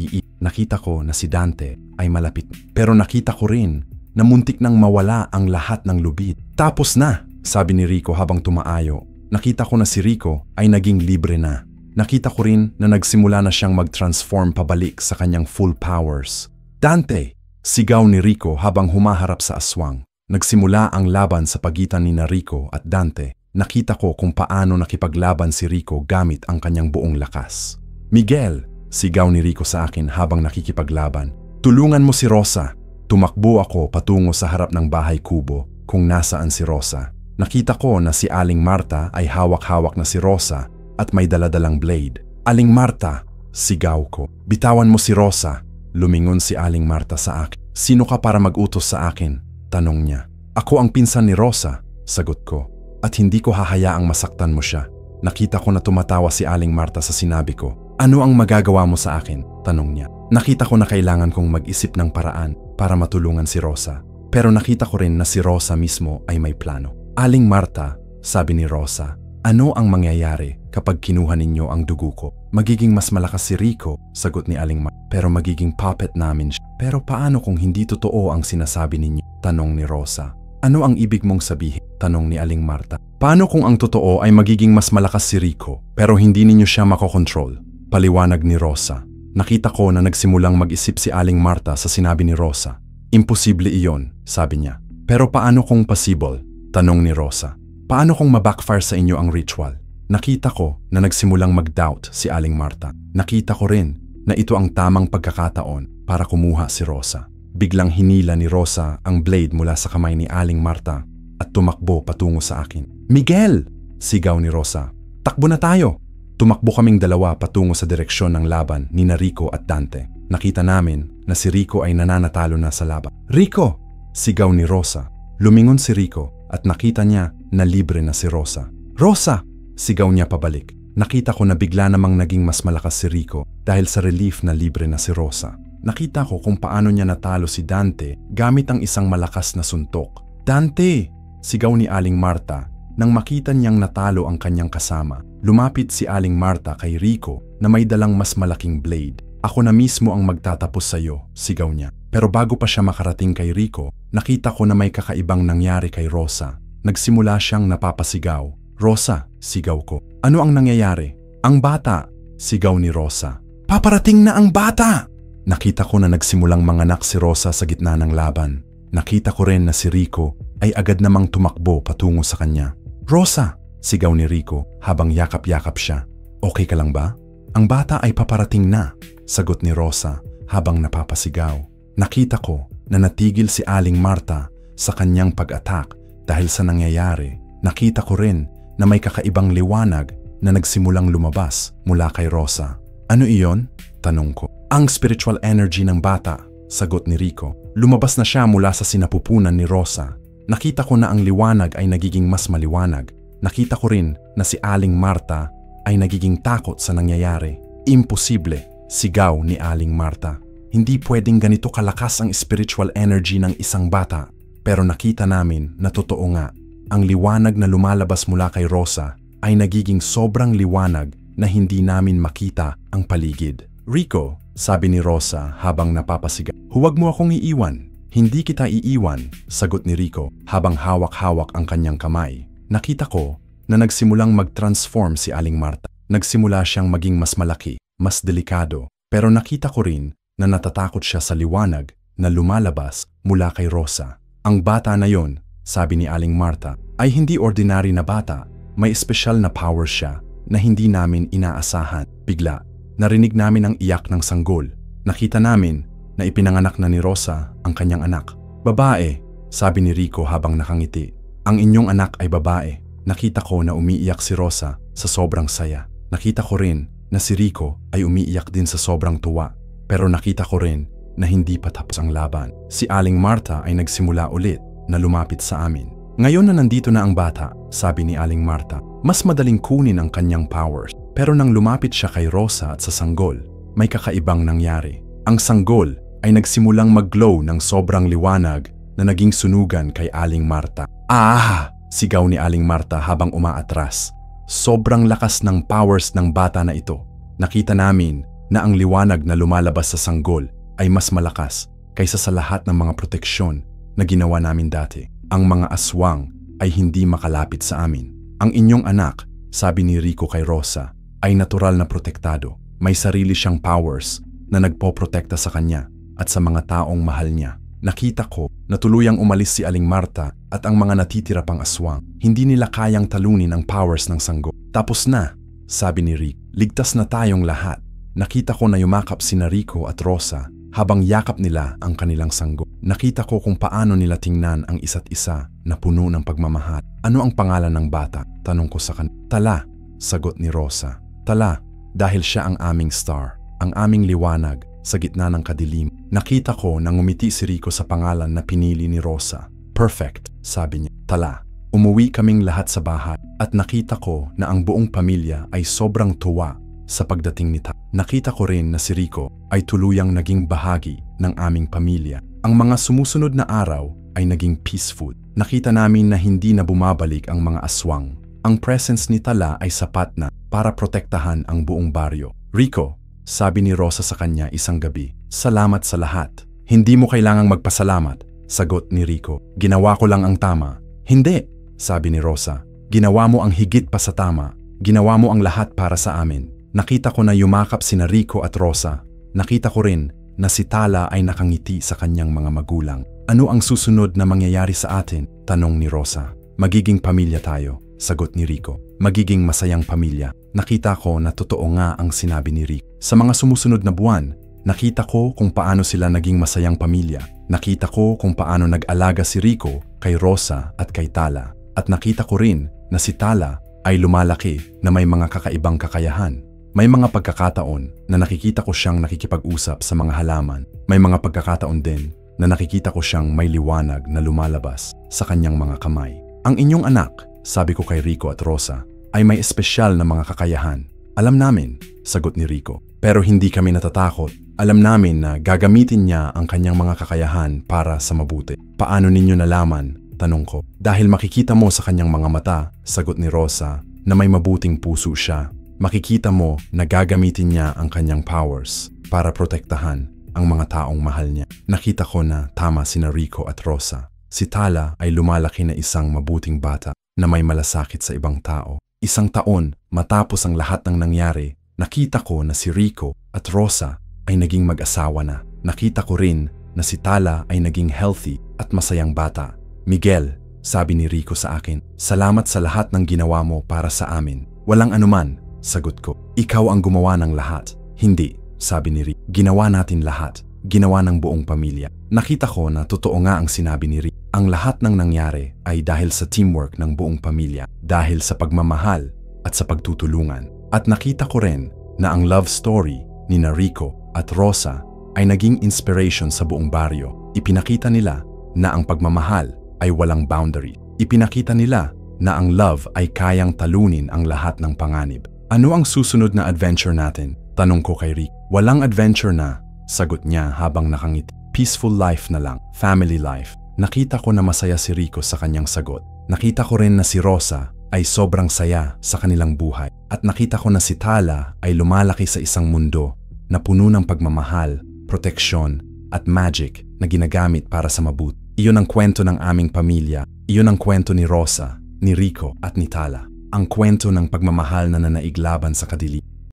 Nakita ko na si Dante ay malapit. Pero nakita ko rin na muntik nang mawala ang lahat ng lubid. Tapos na, sabi ni Rico habang tumaayo. Nakita ko na si Rico ay naging libre na. Nakita ko rin na nagsimula na siyang mag-transform pabalik sa kanyang full powers. Dante! Sigaw ni Rico habang humaharap sa aswang. Nagsimula ang laban sa pagitan ni Rico at Dante. Nakita ko kung paano nakipaglaban si Rico gamit ang kanyang buong lakas. Miguel! Sigaw ni Rico sa akin habang nakikipaglaban. Tulungan mo si Rosa! Tumakbo ako patungo sa harap ng bahay kubo kung nasaan si Rosa. Nakita ko na si Aling Marta ay hawak-hawak na si Rosa at may daladalang blade. Aling Marta! Sigaw ko. Bitawan mo si Rosa! Lumingon si Aling Marta sa akin. Sino ka para mag-utos sa akin? Tanong niya. Ako ang pinsan ni Rosa, sagot ko. At hindi ko hahayaang masaktan mo siya. Nakita ko na tumatawa si Aling Marta sa sinabi ko. Ano ang magagawa mo sa akin? Tanong niya. Nakita ko na kailangan kong mag-isip ng paraan para matulungan si Rosa. Pero nakita ko rin na si Rosa mismo ay may plano. Aling Marta, sabi ni Rosa, ano ang mangyayari kapag kinuha ninyo ang dugo ko? Magiging mas malakas si Rico, sagot ni Aling Marta. Pero magiging puppet namin siya. Pero paano kung hindi totoo ang sinasabi ninyo? Tanong ni Rosa. Ano ang ibig mong sabihin? Tanong ni Aling Marta. Paano kung ang totoo ay magiging mas malakas si Rico pero hindi ninyo siya makokontrol? Paliwanag ni Rosa. Nakita ko na nagsimulang mag-isip si Aling Marta sa sinabi ni Rosa. Imposible iyon, sabi niya. Pero paano kung possible? Tanong ni Rosa. Paano kung mabackfire sa inyo ang ritual? Nakita ko na nagsimulang mag-doubt si Aling Marta. Nakita ko rin na ito ang tamang pagkakataon para kumuha si Rosa. Biglang hinila ni Rosa ang blade mula sa kamay ni Aling Marta at tumakbo patungo sa akin. Miguel! Sigaw ni Rosa. Takbo na tayo! Tumakbo kaming dalawa patungo sa direksyon ng laban ni Rico at Dante. Nakita namin na si Rico ay nananatalo na sa laban. Rico! Sigaw ni Rosa. Lumingon si Rico at nakita niya na libre na si Rosa. Rosa! Sigaw niya pabalik. Nakita ko na bigla namang naging mas malakas si Rico dahil sa relief na libre na si Rosa. Nakita ko kung paano niya natalo si Dante gamit ang isang malakas na suntok. Dante! Sigaw ni Aling Marta. Nang makita niyang natalo ang kanyang kasama, lumapit si Aling Marta kay Rico na may dalang mas malaking blade. Ako na mismo ang magtatapos sa iyo, sigaw niya. Pero bago pa siya makarating kay Rico, nakita ko na may kakaibang nangyari kay Rosa. Nagsimula siyang napapasigaw. Rosa, sigaw ko. Ano ang nangyayari? Ang bata, sigaw ni Rosa. Paparating na ang bata! Nakita ko na nagsimulang manganak si Rosa sa gitna ng laban. Nakita ko rin na si Rico ay agad namang tumakbo patungo sa kanya. Rosa! Sigaw ni Rico habang yakap-yakap siya. Okay ka lang ba? Ang bata ay paparating na, sagot ni Rosa habang napapasigaw. Nakita ko na natigil si Aling Marta sa kanyang pag-attack dahil sa nangyayari. Nakita ko rin na may kakaibang liwanag na nagsimulang lumabas mula kay Rosa. Ano iyon? Tanong ko. Ang spiritual energy ng bata, sagot ni Rico. Lumabas na siya mula sa sinapupunan ni Rosa. Nakita ko na ang liwanag ay nagiging mas maliwanag. Nakita ko rin na si Aling Marta ay nagiging takot sa nangyayari. Imposible, sigaw ni Aling Marta. Hindi pwedeng ganito kalakas ang spiritual energy ng isang bata. Pero nakita namin na totoo nga. Ang liwanag na lumalabas mula kay Rosa ay nagiging sobrang liwanag na hindi namin makita ang paligid. Rico, sabi ni Rosa habang napapasigaw. Huwag mo akong iiwan. Hindi kita iiwan, sagot ni Rico habang hawak-hawak ang kanyang kamay. Nakita ko na nagsimulang mag-transform si Aling Marta. Nagsimula siyang maging mas malaki, mas delikado. Pero nakita ko rin na natatakot siya sa liwanag na lumalabas mula kay Rosa. Ang bata na yon, sabi ni Aling Marta, ay hindi ordinary na bata. May espesyal na power siya na hindi namin inaasahan. Bigla, narinig namin ang iyak ng sanggol. Nakita namin na ipinanganak na ni Rosa ang kanyang anak. Babae, sabi ni Rico habang nakangiti. Ang inyong anak ay babae. Nakita ko na umiiyak si Rosa sa sobrang saya. Nakita ko rin na si Rico ay umiiyak din sa sobrang tuwa. Pero nakita ko rin na hindi pa tapos ang laban. Si Aling Marta ay nagsimula ulit na lumapit sa amin. Ngayon na nandito na ang bata, sabi ni Aling Marta, mas madaling kunin ang kanyang powers. Pero nang lumapit siya kay Rosa at sa sanggol, may kakaibang nangyari. Ang sanggol ay nagsimulang mag-glow ng sobrang liwanag na naging sunugan kay Aling Marta. Ah! Sigaw ni Aling Marta habang umaatras. Sobrang lakas ng powers ng bata na ito. Nakita namin na ang liwanag na lumalabas sa sanggol ay mas malakas kaysa sa lahat ng mga proteksyon na ginawa namin dati. Ang mga aswang ay hindi makalapit sa amin. Ang inyong anak, sabi ni Rico kay Rosa, ay natural na protektado. May sarili siyang powers na nagpoprotekta sa kanya at sa mga taong mahal niya. Nakita ko na tuluyang umalis si Aling Marta at ang mga natitira pang aswang. Hindi nila kayang talunin ang powers ng sanggol. Tapos na, sabi ni Rico. Ligtas na tayong lahat. Nakita ko na yumakap sina Rico at Rosa habang yakap nila ang kanilang sanggol. Nakita ko kung paano nila tingnan ang isa't isa na puno ng pagmamahal. Ano ang pangalan ng bata? Tanong ko sa kanya. Tala, sagot ni Rosa. Tala, dahil siya ang aming star, ang aming liwanag sa gitna ng kadilim. Nakita ko na ngumiti si Rico sa pangalan na pinili ni Rosa. Perfect. sabi niya. Tala, umuwi kaming lahat sa bahay at nakita ko na ang buong pamilya ay sobrang tuwa sa pagdating ni Tala. Nakita ko rin na si Rico ay tuluyang naging bahagi ng aming pamilya. Ang mga sumusunod na araw ay naging peaceful. Nakita namin na hindi na bumabalik ang mga aswang. Ang presence ni Tala ay sapat na para protektahan ang buong baryo. Rico, sabi ni Rosa sa kanya isang gabi, salamat sa lahat. Hindi mo kailangang magpasalamat, sagot ni Rico. Ginawa ko lang ang tama. Hindi, sabi ni Rosa. Ginawa mo ang higit pa sa tama. Ginawa mo ang lahat para sa amin. Nakita ko na yumakap sina Rico at Rosa. Nakita ko rin na si Tala ay nakangiti sa kanyang mga magulang. Ano ang susunod na mangyayari sa atin? Tanong ni Rosa. Magiging pamilya tayo, sagot ni Rico. Magiging masayang pamilya. Nakita ko na totoo nga ang sinabi ni Rico. Sa mga sumusunod na buwan, nakita ko kung paano sila naging masayang pamilya. Nakita ko kung paano nag-alaga si Rico kay Rosa at kay Tala. At nakita ko rin na si Tala ay lumalaki na may mga kakaibang kakayahan. May mga pagkakataon na nakikita ko siyang nakikipag-usap sa mga halaman. May mga pagkakataon din na nakikita ko siyang may liwanag na lumalabas sa kanyang mga kamay. Ang inyong anak, sabi ko kay Rico at Rosa, ay may espesyal na mga kakayahan. Alam namin, sagot ni Rico. Pero hindi kami natatakot. Alam namin na gagamitin niya ang kanyang mga kakayahan para sa mabuti. Paano ninyo nalaman? Tanong ko. Dahil makikita mo sa kanyang mga mata, sagot ni Rosa, na may mabuting puso siya. Makikita mo na gagamitin niya ang kanyang powers para protektahan ang mga taong mahal niya. Nakita ko na tama sina Rico at Rosa. Si Tala ay lumalaki na isang mabuting bata na may malasakit sa ibang tao. Isang taon matapos ang lahat ng nangyari, nakita ko na si Rico at Rosa ay naging mag-asawa na. Nakita ko rin na si Tala ay naging healthy at masayang bata. Miguel, sabi ni Rico sa akin, salamat sa lahat ng ginawa mo para sa amin. Walang anuman, sagot ko. Ikaw ang gumawa ng lahat. Hindi, sabi ni Rico. Ginawa natin lahat. Ginawa ng buong pamilya. Nakita ko na totoo nga ang sinabi ni Rico. Ang lahat ng nangyari ay dahil sa teamwork ng buong pamilya, dahil sa pagmamahal at sa pagtutulungan. At nakita ko rin na ang love story ni Rico at Rosa ay naging inspiration sa buong baryo. Ipinakita nila na ang pagmamahal ay walang boundary. Ipinakita nila na ang love ay kayang talunin ang lahat ng panganib. Ano ang susunod na adventure natin? Tanong ko kay Rico. Walang adventure na, sagot niya habang nakangiti. Peaceful life na lang, family life. Nakita ko na masaya si Rico sa kanyang sagot. Nakita ko rin na si Rosa ay sobrang saya sa kanilang buhay. At nakita ko na si Tala ay lumalaki sa isang mundo na puno ng pagmamahal, proteksyon at magic na ginagamit para sa mabuti. Iyon ang kwento ng aming pamilya. Iyon ang kwento ni Rosa, ni Rico at ni Tala. Ang kwento ng pagmamahal na nanaiglaban sa kadiliman.